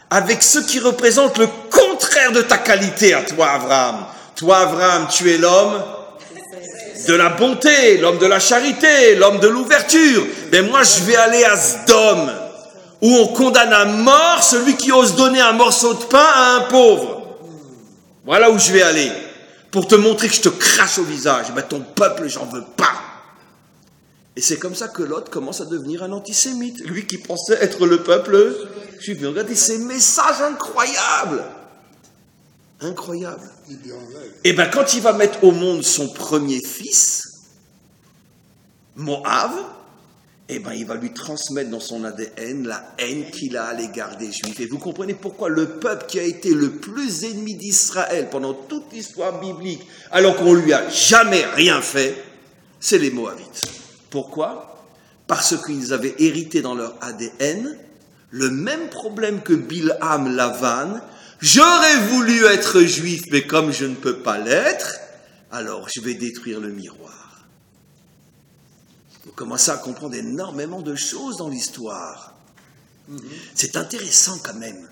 avec ceux qui représentent le contraire de ta qualité à toi, Abraham. Toi, Abraham, tu es l'homme de la bonté, l'homme de la charité, l'homme de l'ouverture. Mais moi, je vais aller à Sdom, où on condamne à mort celui qui ose donner un morceau de pain à un pauvre. Voilà où je vais aller, pour te montrer que je te crache au visage. Ben, ton peuple, j'en veux pas. Et c'est comme ça que Lot commence à devenir un antisémite, lui qui pensait être le peuple juif. Regardez ces messages incroyables. Incroyable. Et bien, quand il va mettre au monde son premier fils, Moab, et bien, il va lui transmettre dans son ADN la haine qu'il a à l'égard des Juifs. Et vous comprenez pourquoi le peuple qui a été le plus ennemi d'Israël pendant toute l'histoire biblique, alors qu'on lui a jamais rien fait, c'est les Moabites. Pourquoi? Parce qu'ils avaient hérité dans leur ADN le même problème que Bilham Lavan. J'aurais voulu être juif, mais comme je ne peux pas l'être, alors je vais détruire le miroir. Vous commencez à comprendre énormément de choses dans l'histoire. C'est intéressant quand même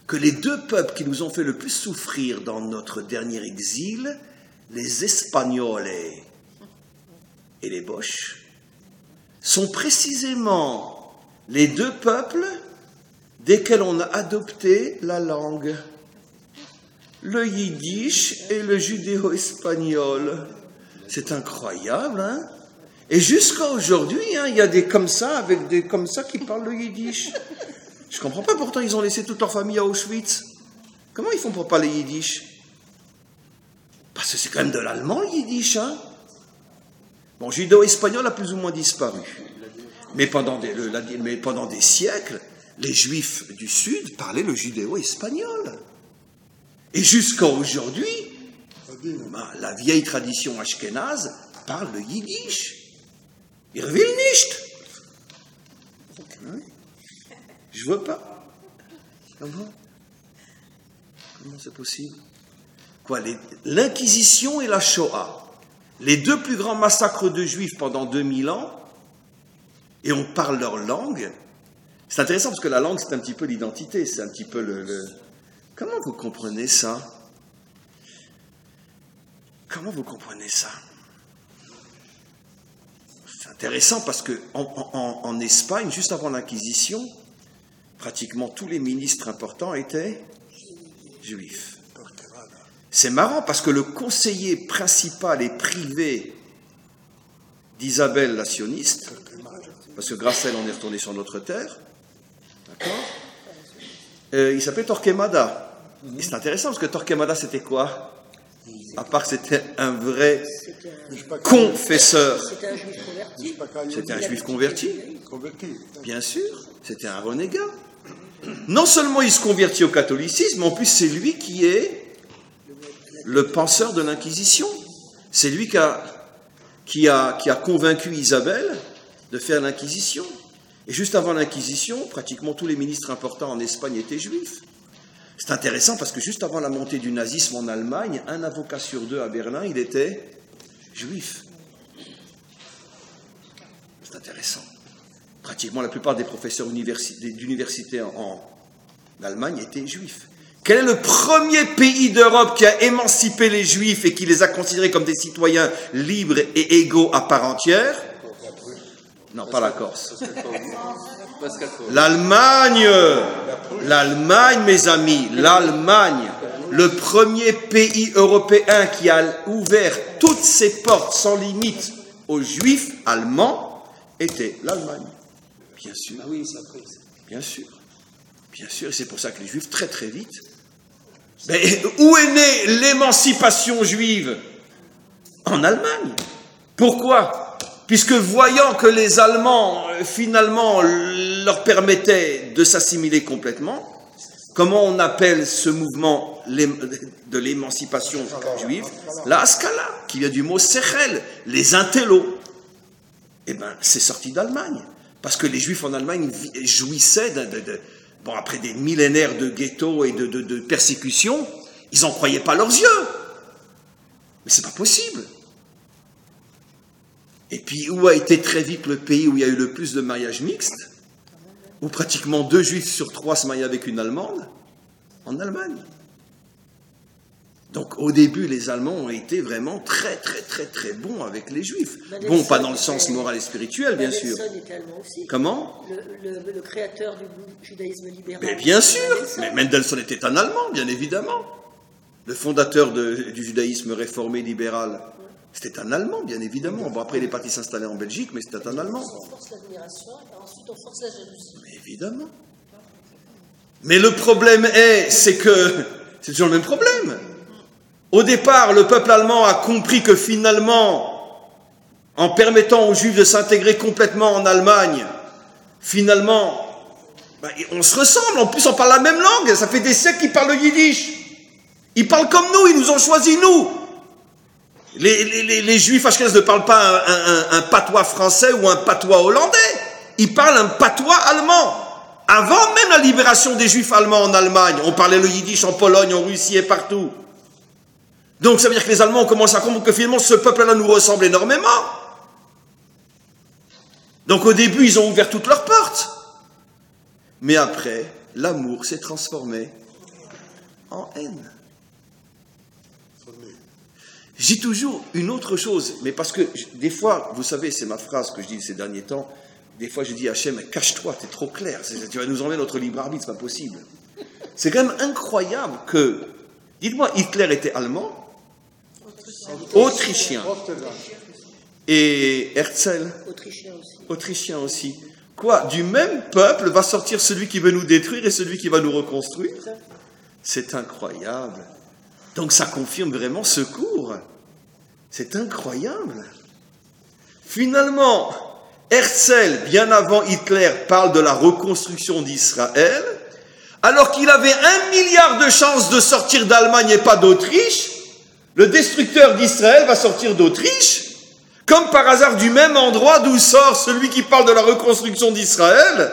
que les deux peuples qui nous ont fait le plus souffrir dans notre dernier exil, les Espagnols et les Boches, sont précisément les deux peuples desquels on a adopté la langue. Le yiddish et le judéo-espagnol. C'est incroyable, hein? Et jusqu'à aujourd'hui, il y a des comme ça, avec des comme ça qui parlent le yiddish. Je comprends pas, pourtant ils ont laissé toute leur famille à Auschwitz. Comment ils font pour parler yiddish? Parce que c'est quand même de l'allemand, le yiddish, hein? Bon, judéo-espagnol a plus ou moins disparu. Mais pendant des siècles, les Juifs du Sud parlaient le judéo-espagnol. Et jusqu'à aujourd'hui, la vieille tradition ashkénaze parle le yiddish. Il will nicht. Je veux pas. Comment c'est possible? Quoi, l'Inquisition et la Shoah, les deux plus grands massacres de Juifs pendant 2000 ans, et on parle leur langue. C'est intéressant parce que la langue, c'est un petit peu l'identité, c'est un petit peu le... Comment vous comprenez ça? Comment vous comprenez ça? C'est intéressant parce que en Espagne, juste avant l'Inquisition, pratiquement tous les ministres importants étaient juifs. C'est marrant parce que le conseiller principal et privé d'Isabelle la sioniste, parce que grâce à elle on est retourné sur notre terre, d'accord, il s'appelait Torquemada. Et c'est intéressant parce que Torquemada c'était quoi? À part que c'était un vrai confesseur. C'était un juif converti. Bien sûr, c'était un renégat. Non seulement il se convertit au catholicisme, mais en plus c'est lui qui est le penseur de l'Inquisition. C'est lui qui a convaincu Isabelle de faire l'Inquisition. Et juste avant l'Inquisition, pratiquement tous les ministres importants en Espagne étaient juifs. C'est intéressant parce que juste avant la montée du nazisme en Allemagne, un avocat sur deux à Berlin, il était juif. C'est intéressant. Pratiquement la plupart des professeurs d'université en Allemagne étaient juifs. Quel est le premier pays d'Europe qui a émancipé les juifs et qui les a considérés comme des citoyens libres et égaux à part entière? Non, pas la Corse. L'Allemagne. L'Allemagne, mes amis, l'Allemagne. Le premier pays européen qui a ouvert toutes ses portes sans limite aux juifs allemands était l'Allemagne. Bien sûr. Ah oui, c'est après. Bien sûr. Bien sûr, et c'est pour ça que les juifs, très très vite... Mais où est née l'émancipation juive? En Allemagne. Pourquoi? Puisque voyant que les Allemands, finalement, leur permettaient de s'assimiler complètement, comment on appelle ce mouvement de l'émancipation juive? La Haskala, qui vient du mot sechel, les intellos. Eh bien, c'est sorti d'Allemagne. Parce que les Juifs en Allemagne jouissaient bon, après des millénaires de ghettos et de persécutions, ils n'en croyaient pas leurs yeux. Mais c'est pas possible. Et puis, où a été très vite le pays où il y a eu le plus de mariages mixtes? Où pratiquement 2 Juifs sur 3 se mariaient avec une Allemande? En Allemagne. Donc, au début, les Allemands ont été vraiment très, très, très, très bons avec les Juifs. Mendelssohn Bon, pas dans le sens moral et spirituel, bien sûr. Mendelssohn était allemand aussi. Comment? Le créateur du judaïsme libéral. Mais bien sûr, mais Mendelssohn était un Allemand, bien évidemment. Le fondateur du judaïsme réformé libéral, c'était un Allemand, bien évidemment. Bon, après, il est parti s'installer en Belgique, mais c'était un Allemand. On force l'admiration et ensuite on force la jalousie. Mais évidemment. Mais le problème c'est que c'est toujours le même problème. Au départ, le peuple allemand a compris que finalement, en permettant aux Juifs de s'intégrer complètement en Allemagne, finalement, on se ressemble. En plus, on parle la même langue. Ça fait des siècles qu'ils parlent le yiddish. Ils parlent comme nous, ils nous ont choisis, nous. Les Juifs ashkénazes ne parlent pas un patois français ou un patois hollandais. Ils parlent un patois allemand. Avant même la libération des Juifs allemands en Allemagne, on parlait le yiddish en Pologne, en Russie et partout. Donc ça veut dire que les Allemands ont commencé à comprendre que finalement ce peuple-là nous ressemble énormément. Donc au début, ils ont ouvert toutes leurs portes. Mais après, l'amour s'est transformé en haine. Je dis toujours une autre chose, mais parce que des fois, vous savez, c'est ma phrase que je dis ces derniers temps, des fois je dis à Hachem, cache-toi, t'es trop clair, tu vas nous enlever notre libre arbitre, c'est pas possible. C'est quand même incroyable que, dites-moi, Hitler était allemand? Autrichien. Et Herzl? Autrichien aussi. Quoi? Du même peuple va sortir celui qui veut nous détruire et celui qui va nous reconstruire? C'est incroyable. Donc ça confirme vraiment ce cours. C'est incroyable. Finalement, Herzl, bien avant Hitler, parle de la reconstruction d'Israël, alors qu'il avait 1 milliard de chances de sortir d'Allemagne et pas d'Autriche. Le destructeur d'Israël va sortir d'Autriche, comme par hasard du même endroit d'où sort celui qui parle de la reconstruction d'Israël.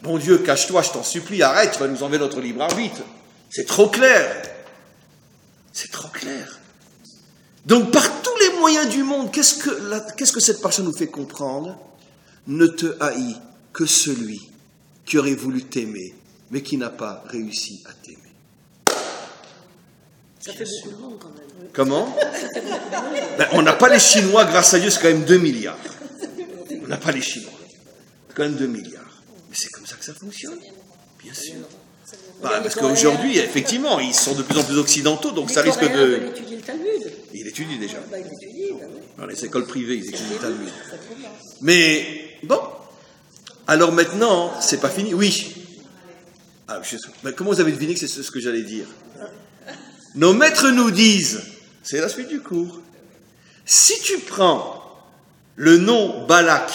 Bon Dieu, cache-toi, je t'en supplie, arrête, tu vas nous enlever notre libre arbitre. C'est trop clair. C'est trop clair. Donc par tous les moyens du monde, qu'est-ce que cette parole nous fait comprendre? Ne te haïs que celui qui aurait voulu t'aimer, mais qui n'a pas réussi à t'aimer. Ça fait beaucoup de monde quand même. Comment? On n'a pas les Chinois, grâce à Dieu, c'est quand même 2 milliards. On n'a pas les Chinois. C'est quand même 2 milliards. Mais c'est comme ça que ça fonctionne. Bien sûr. Parce qu'aujourd'hui, effectivement, ils sont de plus en plus occidentaux, donc ça risque de... Il étudie le Talmud. Il étudie déjà. Il étudie, oui. Dans les écoles privées, ils étudient le Talmud. Mais, bon. Alors maintenant, c'est pas fini. Oui. Mais comment vous avez deviné que c'est ce que j'allais dire? Nos maîtres nous disent, c'est la suite du cours, si tu prends le nom Balak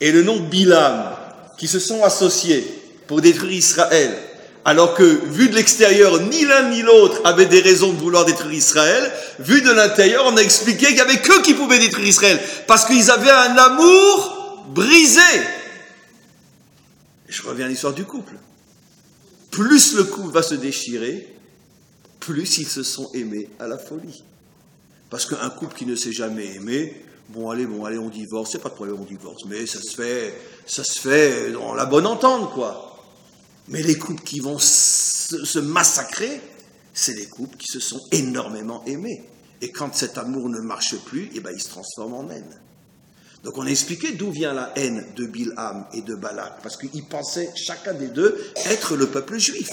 et le nom Bilam, qui se sont associés pour détruire Israël, alors que, vu de l'extérieur, ni l'un ni l'autre avaient des raisons de vouloir détruire Israël, vu de l'intérieur, on a expliqué qu'il n'y avait qu'eux qui pouvaient détruire Israël, parce qu'ils avaient un amour brisé. Je reviens à l'histoire du couple. Plus le couple va se déchirer, plus ils se sont aimés à la folie. Parce qu'un couple qui ne s'est jamais aimé, bon allez, on divorce, c'est pas de problème, on divorce, mais ça se fait dans la bonne entente, quoi. Mais les couples qui vont se massacrer, c'est les couples qui se sont énormément aimés. Et quand cet amour ne marche plus, eh ben, il se transforme en haine. Donc on a expliqué d'où vient la haine de Bilham et de Balak, parce qu'ils pensaient chacun des deux être le peuple juif.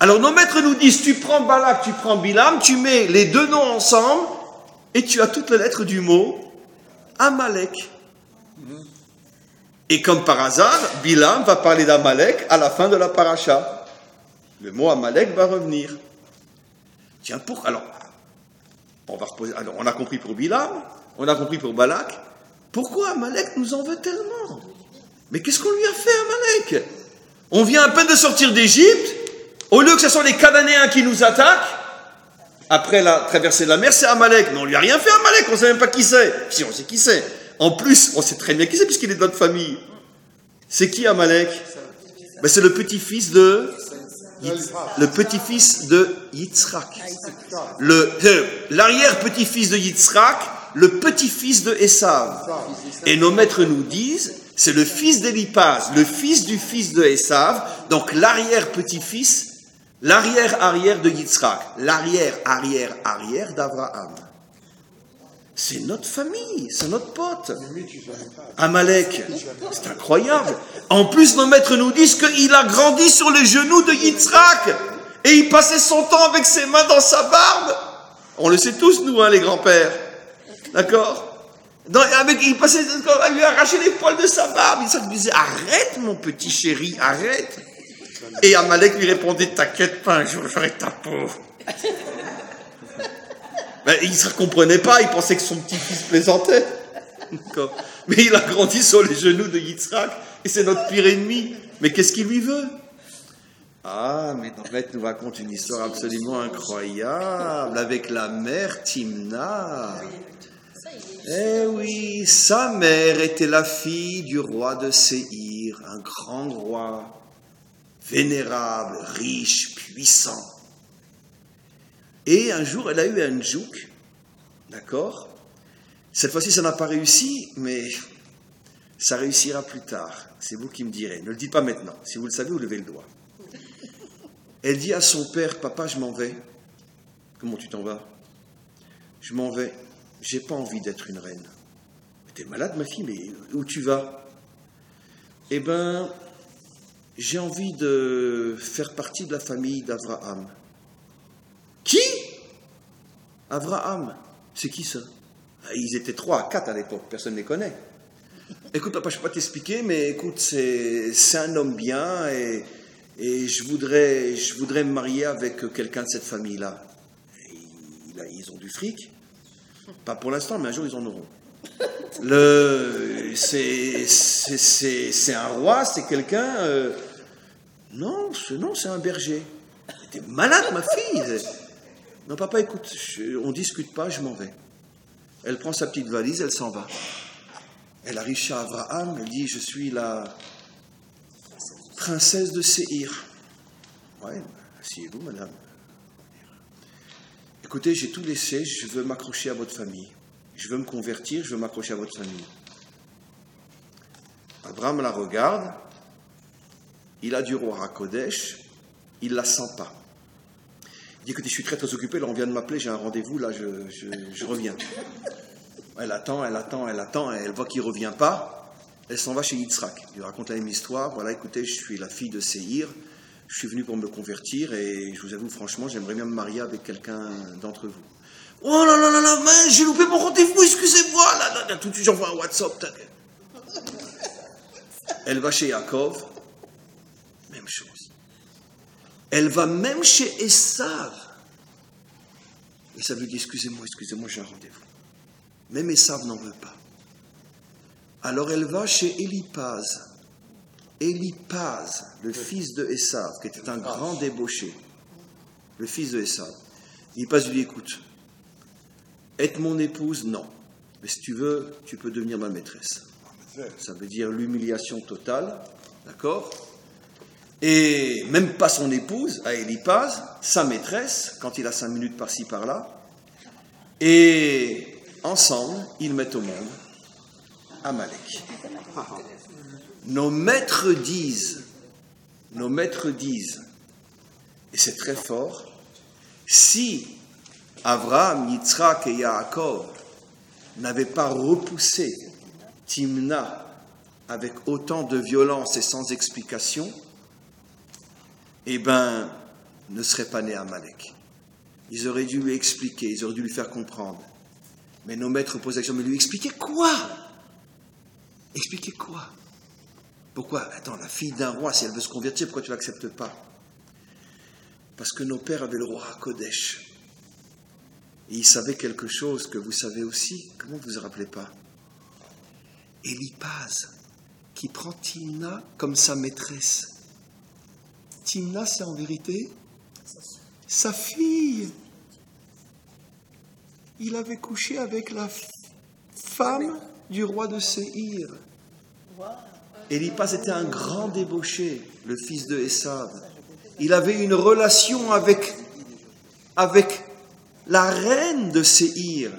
Alors nos maîtres nous disent, tu prends Balak, tu prends Bilham, tu mets les deux noms ensemble, et tu as toutes les lettres du mot Amalek. Et comme par hasard, Bilham va parler d'Amalek à la fin de la paracha. Le mot Amalek va revenir. Tiens, alors, on a compris pour Bilham, on a compris pour Balak. Pourquoi Amalek nous en veut tellement? Mais qu'est-ce qu'on lui a fait, Amalek? On vient à peine de sortir d'Égypte, au lieu que ce soit les Cananéens qui nous attaquent, après la traversée de la mer, c'est Amalek. Mais on lui a rien fait, Amalek, on ne sait même pas qui c'est. Si, on sait qui c'est. En plus, on sait très bien qui c'est, puisqu'il est de notre famille. C'est qui, Amalek? Ben, c'est le petit-fils de Yitzhak. L'arrière-petit-fils de Yitzhak, le petit-fils de Esav. Et nos maîtres nous disent, c'est le fils d'Élipaz, le fils du fils de Esav, donc l'arrière-petit-fils, l'arrière-arrière de Yitzhak, l'arrière-arrière-arrière d'Abraham. C'est notre famille, c'est notre pote. Amalek, c'est incroyable. En plus, nos maîtres nous disent qu'il a grandi sur les genoux de Yitzhak et il passait son temps avec ses mains dans sa barbe. On le sait tous, nous, les grands-pères. D'accord? Il passait, il lui arrachait les poils de sa barbe. Il disait, arrête mon petit chéri, arrête. Et Amalek lui répondait, t'inquiète pas, un jour j'aurai ta peau. Ben, il ne se comprenait pas, il pensait que son petit-fils plaisantait. Mais il a grandi sur les genoux de Yitzhak et c'est notre pire ennemi. Mais qu'est-ce qu'il lui veut? Ah, mais notre maître nous raconte une histoire absolument incroyable avec la mère Timna. Eh oui, sa mère était la fille du roi de Séhir, un grand roi, vénérable, riche, puissant. Et un jour, elle a eu un djouk, d'accord? Cette fois-ci, ça n'a pas réussi, mais ça réussira plus tard. C'est vous qui me direz. Ne le dites pas maintenant. Si vous le savez, vous levez le doigt. Elle dit à son père, papa, je m'en vais. Comment tu t'en vas? Je m'en vais. J'ai pas envie d'être une reine. T'es malade, ma fille, mais où tu vas? Eh ben, j'ai envie de faire partie de la famille d'Abraham. Qui? Abraham. C'est qui ça? Ils étaient 3 à 4 à l'époque, personne ne les connaît. Écoute, papa, je ne peux pas t'expliquer, mais écoute, c'est un homme bien et je voudrais me marier avec quelqu'un de cette famille-là. Ils ont du fric. Pas pour l'instant, mais un jour, ils en auront. C'est un roi, c'est quelqu'un... Non, c'est un berger. T'es malade, ma fille. Non, papa, écoute, on ne discute pas, je m'en vais. Elle prend sa petite valise, elle s'en va. Elle arrive chez Abraham, elle dit, je suis la princesse de Séhir. Ouais, asseyez-vous, madame. Écoutez, j'ai tout laissé, je veux m'accrocher à votre famille. Je veux me convertir, je veux m'accrocher à votre famille. Abraham la regarde, il a du roi à Kodesh, il ne la sent pas. Il dit, écoutez, je suis très très occupé, là on vient de m'appeler, j'ai un rendez-vous, là je reviens. Elle attend, elle voit qu'il ne revient pas, elle s'en va chez Yitzhak. Il lui raconte la même histoire, voilà, écoutez, je suis la fille de Séhir, je suis venu pour me convertir et je vous avoue franchement, j'aimerais bien me marier avec quelqu'un d'entre vous. Oh là là là là, mais j'ai loupé mon rendez-vous, excusez-moi, là, tout de suite j'envoie un WhatsApp. Elle va chez Yaakov, même chose. Elle va même chez Esav. Esav lui dit, excusez-moi, j'ai un rendez-vous. Même Esav n'en veut pas. Alors elle va chez Élipaz. Élipaz, le fils de Esav, qui était un grand débauché. Le fils de Esav. Élipaz lui dit, écoute, être mon épouse, non. Mais si tu veux, tu peux devenir ma maîtresse. Ça veut dire l'humiliation totale. D'accord? Et même pas son épouse, à Éliphaz, sa maîtresse, quand il a 5 minutes par-ci par-là. Et ensemble, ils mettent au monde Amalek. Nos maîtres disent, et c'est très fort, si Abraham, Yitzhak et Yaakov n'avaient pas repoussé Timna avec autant de violence et sans explication, eh ben, ne serait pas né Amalek. Ils auraient dû lui expliquer, ils auraient dû lui faire comprendre. Mais nos maîtres posent la question, mais lui expliquer quoi? Expliquer quoi? Pourquoi? Attends, la fille d'un roi, si elle veut se convertir, pourquoi tu ne l'acceptes pas? Parce que nos pères avaient le roi à Kodesh. Et ils savaient quelque chose que vous savez aussi. Comment vous vous rappelez pas? Éliphaz, qui prend Timna comme sa maîtresse. Timna, c'est en vérité sa fille. Il avait couché avec la femme du roi de Séhir. Éliphaz était un grand débauché, le fils de Esav. Il avait une relation avec la reine de Séhir.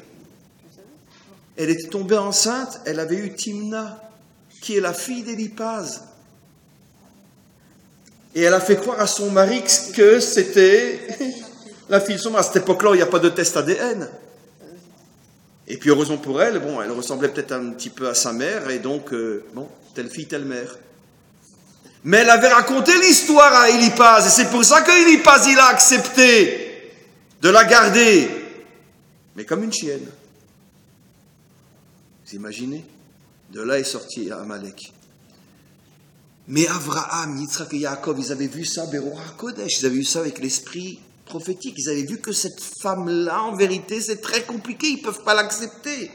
Elle était tombée enceinte, elle avait eu Timna, qui est la fille d'Éliphaz. Et elle a fait croire à son mari que c'était la fille de son mari. À cette époque-là, il n'y a pas de test ADN. Et puis, heureusement pour elle, bon, elle ressemblait peut-être un petit peu à sa mère, et donc, telle fille, telle mère. Mais elle avait raconté l'histoire à Éliphaz, et c'est pour ça qu'Éliphaz, il a accepté de la garder, mais comme une chienne. Vous imaginez? De là est sorti Amalek. Mais Abraham, Yitzhak et Yaakov, ils avaient vu ça, Beroa Kodesh, ils avaient vu ça avec l'esprit prophétique. Ils avaient vu que cette femme-là, en vérité, c'est très compliqué, ils ne peuvent pas l'accepter.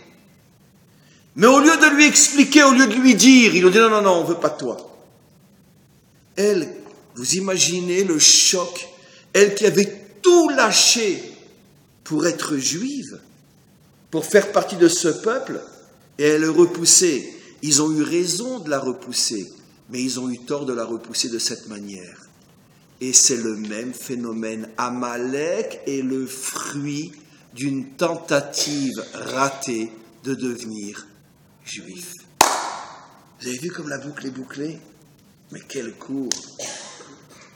Mais au lieu de lui expliquer, au lieu de lui dire, ils ont dit non, on ne veut pas de toi. Elle, vous imaginez le choc, elle qui avait tout lâché pour être juive, pour faire partie de ce peuple, et elle le repoussait. Ils ont eu raison de la repousser, mais ils ont eu tort de la repousser de cette manière. Et c'est le même phénomène. Amalek est le fruit d'une tentative ratée de devenir juif. Vous avez vu comme la boucle est bouclée? Mais quel cours!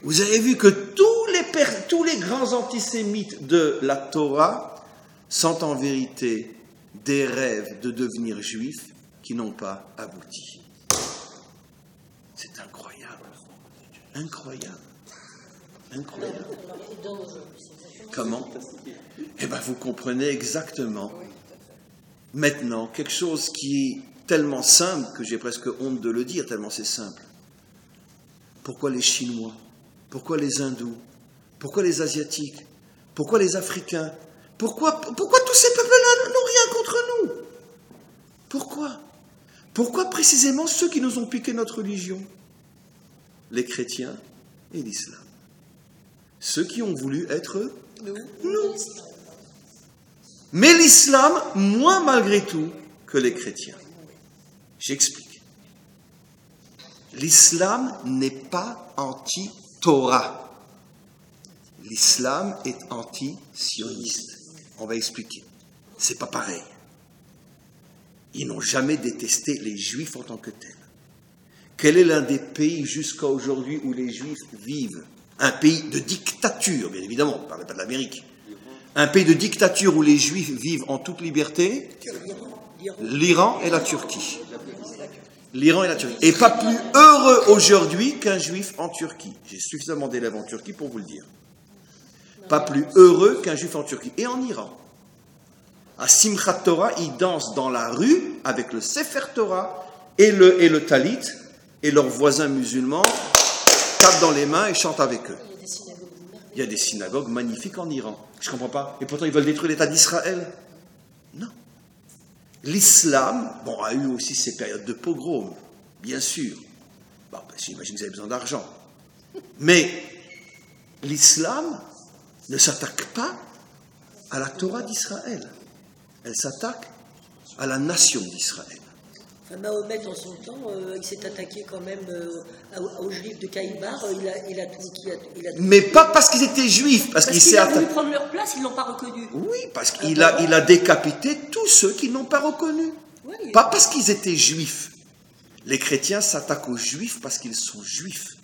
Vous avez vu que tous les grands antisémites de la Torah sont en vérité des rêves de devenir juifs qui n'ont pas abouti. C'est incroyable. Incroyable. Comment? Eh bien, vous comprenez exactement. Maintenant, quelque chose qui est tellement simple que j'ai presque honte de le dire, tellement c'est simple. Pourquoi les Chinois? Pourquoi les Hindous? Pourquoi les Asiatiques? Pourquoi les Africains? Pourquoi tous ces peuples-là n'ont rien contre nous? Pourquoi précisément ceux qui nous ont piqué notre religion? Les chrétiens et l'islam. Ceux qui ont voulu être nous. Mais l'islam, moins malgré tout que les chrétiens. J'explique. L'islam n'est pas anti-Torah. L'islam est anti-sioniste. On va expliquer. C'est pas pareil. Ils n'ont jamais détesté les Juifs en tant que tels. Quel est l'un des pays jusqu'à aujourd'hui où les Juifs vivent? Un pays de dictature, bien évidemment, on ne parle pas de l'Amérique. Un pays de dictature où les Juifs vivent en toute liberté? L'Iran et la Turquie. L'Iran et la Turquie. Et pas plus heureux aujourd'hui qu'un Juif en Turquie. J'ai suffisamment d'élèves en Turquie pour vous le dire. Pas plus heureux qu'un Juif en Turquie. Et en Iran. À Simchat Torah, ils dansent dans la rue avec le Sefer Torah et le Talit, et leurs voisins musulmans tapent dans les mains et chantent avec eux. Il y a des synagogues magnifiques en Iran. Je ne comprends pas. Et pourtant, ils veulent détruire l'État d'Israël. Non. L'islam, a eu aussi ses périodes de pogrom, bien sûr. J'imagine que vous avez besoin d'argent. Mais l'islam ne s'attaque pas à la Torah d'Israël. Elle s'attaque à la nation d'Israël. Enfin, Mahomet, dans son temps, il s'est attaqué quand même aux Juifs de Caïbar. Il a tout. Mais pas parce qu'ils étaient juifs, parce qu'il qu'il s'est a voulu attaqué. prendre leur place, ils l'ont pas reconnu. Oui, parce qu'il a décapité tous ceux qui n'ont pas reconnu. Ouais, Pas parce qu'ils étaient juifs. Les chrétiens s'attaquent aux juifs parce qu'ils sont juifs.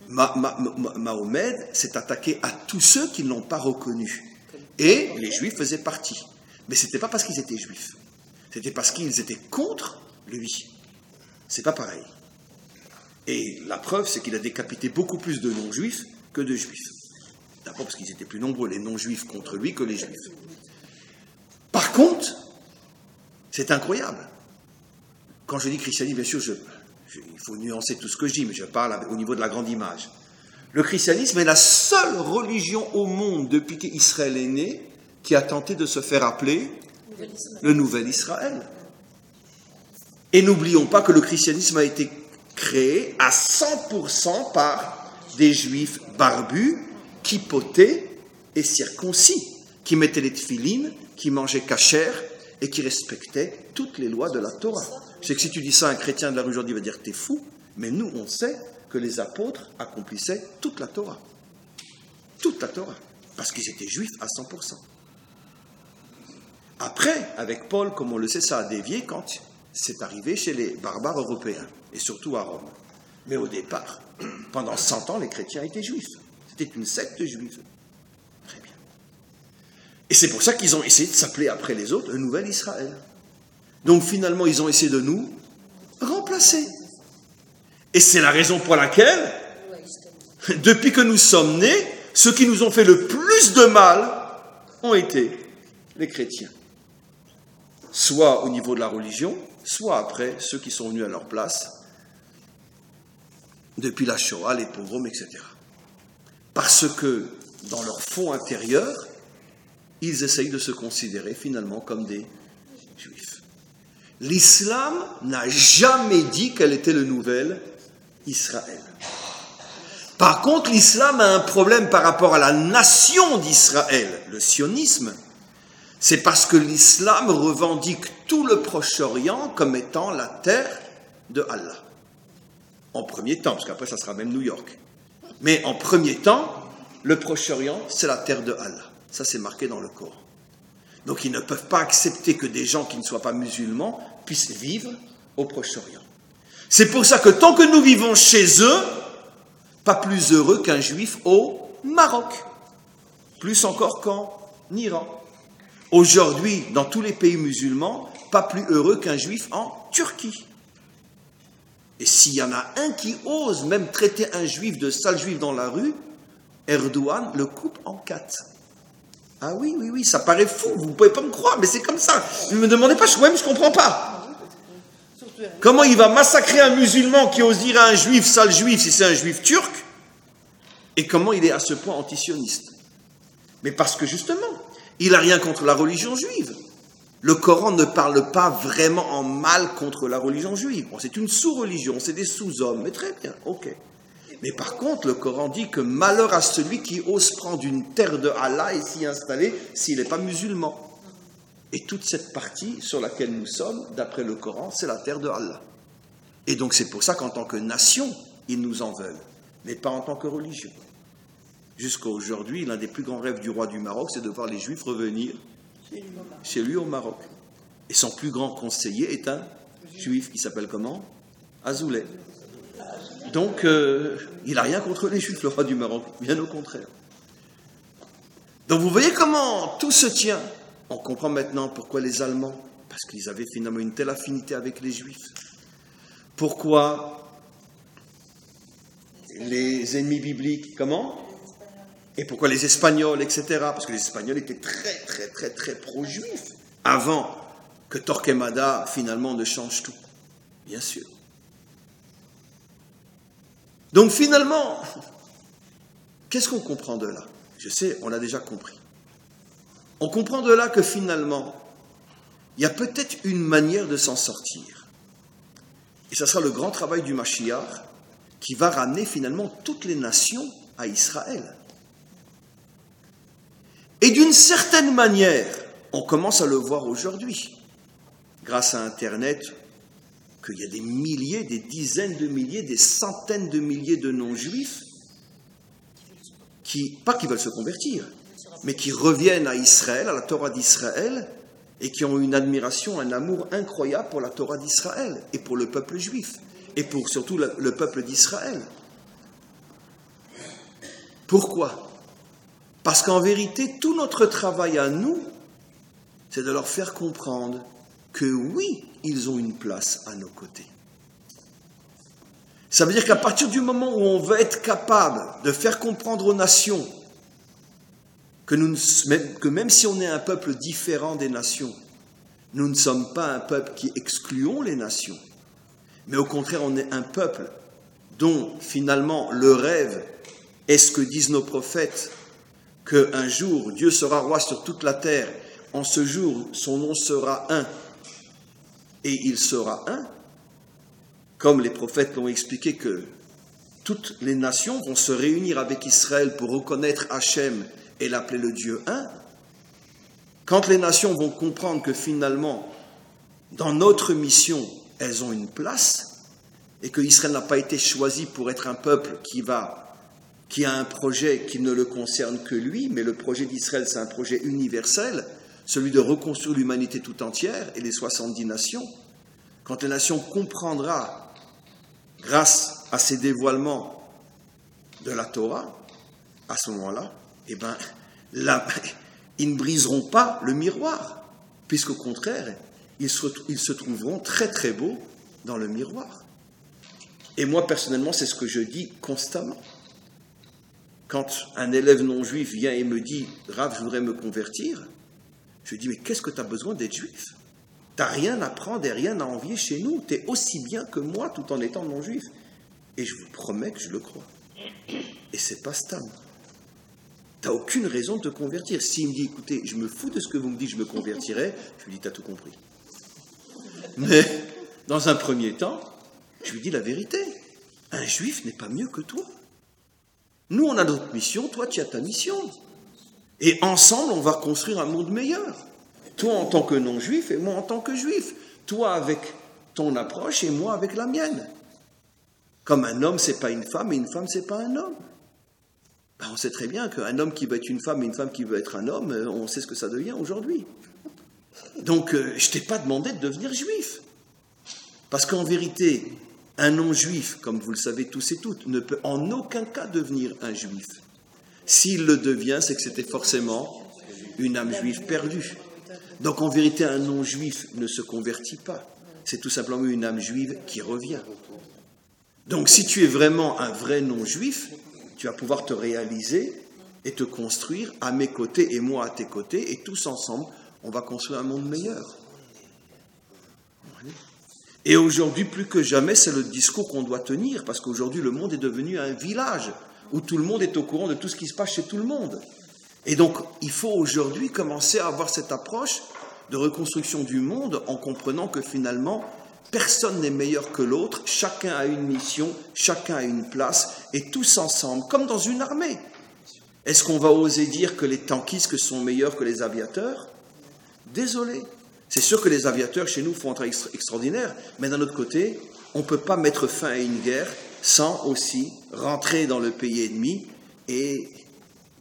Mahomet s'est attaqué à tous ceux qui ne l'ont pas reconnu. Et les juifs faisaient partie. Mais ce n'était pas parce qu'ils étaient juifs. C'était parce qu'ils étaient contre lui. C'est pas pareil. Et la preuve, c'est qu'il a décapité beaucoup plus de non-juifs que de juifs. D'abord parce qu'ils étaient plus nombreux, les non-juifs contre lui, que les juifs. Par contre, c'est incroyable. Quand je dis christianisme, bien sûr, il faut nuancer tout ce que je dis, mais je parle au niveau de la grande image. Le christianisme est la seule religion au monde, depuis qu'Israël est né, qui a tenté de se faire appeler le Nouvel Israël. Et n'oublions pas que le christianisme a été créé à 100% par des juifs barbus, qui potaient et circoncis, qui mettaient les tefilines, qui mangeaient kasher et qui respectaient toutes les lois de la Torah. Je sais que si tu dis ça à un chrétien de la rue aujourd'hui, il va dire t'es fou, mais nous on sait que les apôtres accomplissaient toute la Torah. Toute la Torah. Parce qu'ils étaient juifs à 100%. Après, avec Paul, comme on le sait, ça a dévié quand c'est arrivé chez les barbares européens, et surtout à Rome. Mais au départ, pendant 100 ans, les chrétiens étaient juifs. C'était une secte juive. Très bien. Et c'est pour ça qu'ils ont essayé de s'appeler après les autres le Nouvel Israël. Donc finalement, ils ont essayé de nous remplacer. Et c'est la raison pour laquelle, depuis que nous sommes nés, ceux qui nous ont fait le plus de mal ont été les chrétiens. Soit au niveau de la religion, soit après ceux qui sont venus à leur place, depuis la Shoah, les pogroms, etc. Parce que, dans leur fond intérieur, ils essayent de se considérer finalement comme des juifs. L'islam n'a jamais dit qu'elle était le nouvel Israël. Par contre, l'islam a un problème par rapport à la nation d'Israël, le sionisme. C'est parce que l'islam revendique tout le Proche-Orient comme étant la terre de Allah. En premier temps, parce qu'après ça sera même New York. Mais en premier temps, le Proche-Orient, c'est la terre de Allah. Ça, c'est marqué dans le Coran. Donc, ils ne peuvent pas accepter que des gens qui ne soient pas musulmans puissent vivre au Proche-Orient. C'est pour ça que tant que nous vivons chez eux, pas plus heureux qu'un juif au Maroc. Plus encore qu'en Iran. Aujourd'hui, dans tous les pays musulmans, pas plus heureux qu'un juif en Turquie. Et s'il y en a un qui ose même traiter un juif de sale juif dans la rue, Erdogan le coupe en 4. Ah oui, oui, oui, ça paraît fou, vous ne pouvez pas me croire, mais c'est comme ça. Ne me demandez pas, moi-même je ne comprends pas. Comment il va massacrer un musulman qui ose dire à un juif, sale juif, si c'est un juif turc, et comment il est à ce point antisioniste. Mais parce que justement, il n'a rien contre la religion juive. Le Coran ne parle pas vraiment en mal contre la religion juive. Bon, c'est une sous-religion, c'est des sous-hommes, mais très bien, ok. Mais par contre, le Coran dit que malheur à celui qui ose prendre une terre de Allah et s'y installer s'il n'est pas musulman. Et toute cette partie sur laquelle nous sommes, d'après le Coran, c'est la terre de Allah. Et donc c'est pour ça qu'en tant que nation, ils nous en veulent, mais pas en tant que religion. Jusqu'à aujourd'hui, l'un des plus grands rêves du roi du Maroc, c'est de voir les Juifs revenir chez lui au Maroc. Et son plus grand conseiller est un Juif qui s'appelle comment? Azoulay. Donc, il n'a rien contre les Juifs, le roi du Maroc, bien au contraire. Donc vous voyez comment tout se tient. On comprend maintenant pourquoi les Allemands, parce qu'ils avaient finalement une telle affinité avec les Juifs. Pourquoi les ennemis bibliques, comment? Et pourquoi les Espagnols, etc. Parce que les Espagnols étaient très, très, très, très pro-juifs avant que Torquemada, finalement, ne change tout. Bien sûr. Donc, finalement, qu'est-ce qu'on comprend de là? Je sais, on l'a déjà compris. On comprend de là que, finalement, il y a peut-être une manière de s'en sortir. Et ça sera le grand travail du Mashiach qui va ramener, finalement, toutes les nations à Israël. Et d'une certaine manière, on commence à le voir aujourd'hui. Grâce à Internet, qu'il y a des milliers, des dizaines de milliers, des centaines de milliers de non-juifs pas qui veulent se convertir, mais qui reviennent à Israël, à la Torah d'Israël, et qui ont une admiration, un amour incroyable pour la Torah d'Israël, et pour le peuple juif, et pour surtout le peuple d'Israël. Pourquoi ? Parce qu'en vérité, tout notre travail à nous, c'est de leur faire comprendre que oui, ils ont une place à nos côtés. Ça veut dire qu'à partir du moment où on va être capable de faire comprendre aux nations que même si on est un peuple différent des nations, nous ne sommes pas un peuple qui excluons les nations, mais au contraire, on est un peuple dont finalement le rêve est ce que disent nos prophètes, qu'un jour Dieu sera roi sur toute la terre, en ce jour son nom sera un, et il sera un, comme les prophètes l'ont expliqué, que toutes les nations vont se réunir avec Israël pour reconnaître Hachem et l'appeler le Dieu un. Quand les nations vont comprendre que finalement, dans notre mission, elles ont une place, et que Israël n'a pas été choisi pour être un peuple qui a un projet qui ne le concerne que lui, mais le projet d'Israël, c'est un projet universel, celui de reconstruire l'humanité tout entière et les 70 nations. Quand les nations comprendront, grâce à ces dévoilements de la Torah, à ce moment-là, ils ne briseront pas le miroir, puisqu'au contraire, ils se trouveront très très beaux dans le miroir. Et moi, personnellement, c'est ce que je dis constamment. Quand un élève non-juif vient et me dit « Rav, je voudrais me convertir », je lui dis « Mais qu'est-ce que tu as besoin d'être juif ? Tu n'as rien à prendre et rien à envier chez nous. Tu es aussi bien que moi tout en étant non-juif. » Et je vous promets que je le crois. Et c'est pas stable. Tu n'as aucune raison de te convertir. S'il me dit « Écoutez, je me fous de ce que vous me dites, je me convertirai », je lui dis « Tu as tout compris. » Mais dans un premier temps, je lui dis la vérité. Un juif n'est pas mieux que toi. Nous, on a notre mission, toi, tu as ta mission. Et ensemble, on va construire un monde meilleur. Toi en tant que non-juif et moi en tant que juif. Toi avec ton approche et moi avec la mienne. Comme un homme, c'est pas une femme et une femme, c'est pas un homme. On sait très bien qu'un homme qui veut être une femme et une femme qui veut être un homme, on sait ce que ça devient aujourd'hui. Donc, je t'ai pas demandé de devenir juif. Parce qu'en vérité, un non-juif, comme vous le savez tous et toutes, ne peut en aucun cas devenir un juif. S'il le devient, c'est que c'était forcément une âme juive perdue. Donc en vérité, un non-juif ne se convertit pas. C'est tout simplement une âme juive qui revient. Donc si tu es vraiment un vrai non-juif, tu vas pouvoir te réaliser et te construire à mes côtés et moi à tes côtés, et tous ensemble, on va construire un monde meilleur. Et aujourd'hui, plus que jamais, c'est le discours qu'on doit tenir, parce qu'aujourd'hui, le monde est devenu un village où tout le monde est au courant de tout ce qui se passe chez tout le monde. Et donc, il faut aujourd'hui commencer à avoir cette approche de reconstruction du monde en comprenant que finalement, personne n'est meilleur que l'autre, chacun a une mission, chacun a une place, et tous ensemble, comme dans une armée. Est-ce qu'on va oser dire que les tankistes sont meilleurs que les aviateurs ? Désolé. C'est sûr que les aviateurs chez nous font un travail extraordinaire, mais d'un autre côté, on ne peut pas mettre fin à une guerre sans aussi rentrer dans le pays ennemi et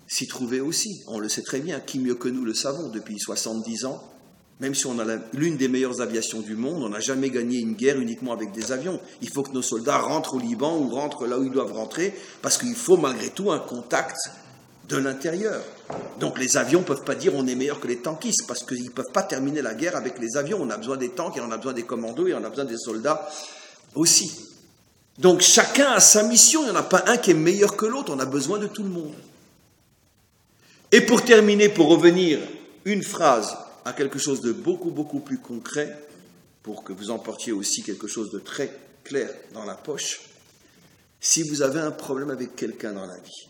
s'y trouver aussi. On le sait très bien, qui mieux que nous le savons depuis 70 ans, même si on a l'une des meilleures aviations du monde, on n'a jamais gagné une guerre uniquement avec des avions. Il faut que nos soldats rentrent au Liban ou rentrent là où ils doivent rentrer, parce qu'il faut malgré tout un contact de l'intérieur. Donc les avions ne peuvent pas dire on est meilleur que les tankistes, parce qu'ils ne peuvent pas terminer la guerre avec les avions. On a besoin des tanks, et on a besoin des commandos, et on a besoin des soldats aussi. Donc chacun a sa mission, il n'y en a pas un qui est meilleur que l'autre, on a besoin de tout le monde. Et pour terminer, pour revenir une phrase à quelque chose de beaucoup, beaucoup plus concret, pour que vous emportiez aussi quelque chose de très clair dans la poche, si vous avez un problème avec quelqu'un dans la vie,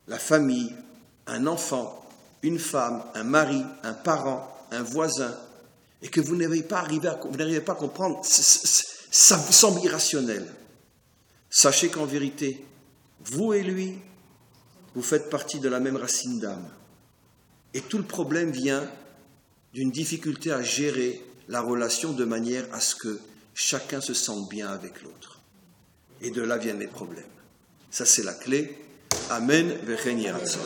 la famille, un enfant, une femme, un mari, un parent, un voisin, et que vous n'arrivez pas à comprendre, ça vous semble irrationnel. Sachez qu'en vérité, vous et lui, vous faites partie de la même racine d'âme. Et tout le problème vient d'une difficulté à gérer la relation de manière à ce que chacun se sente bien avec l'autre. Et de là viennent les problèmes. Ça, c'est la clé. Amen, vechen yeratzon.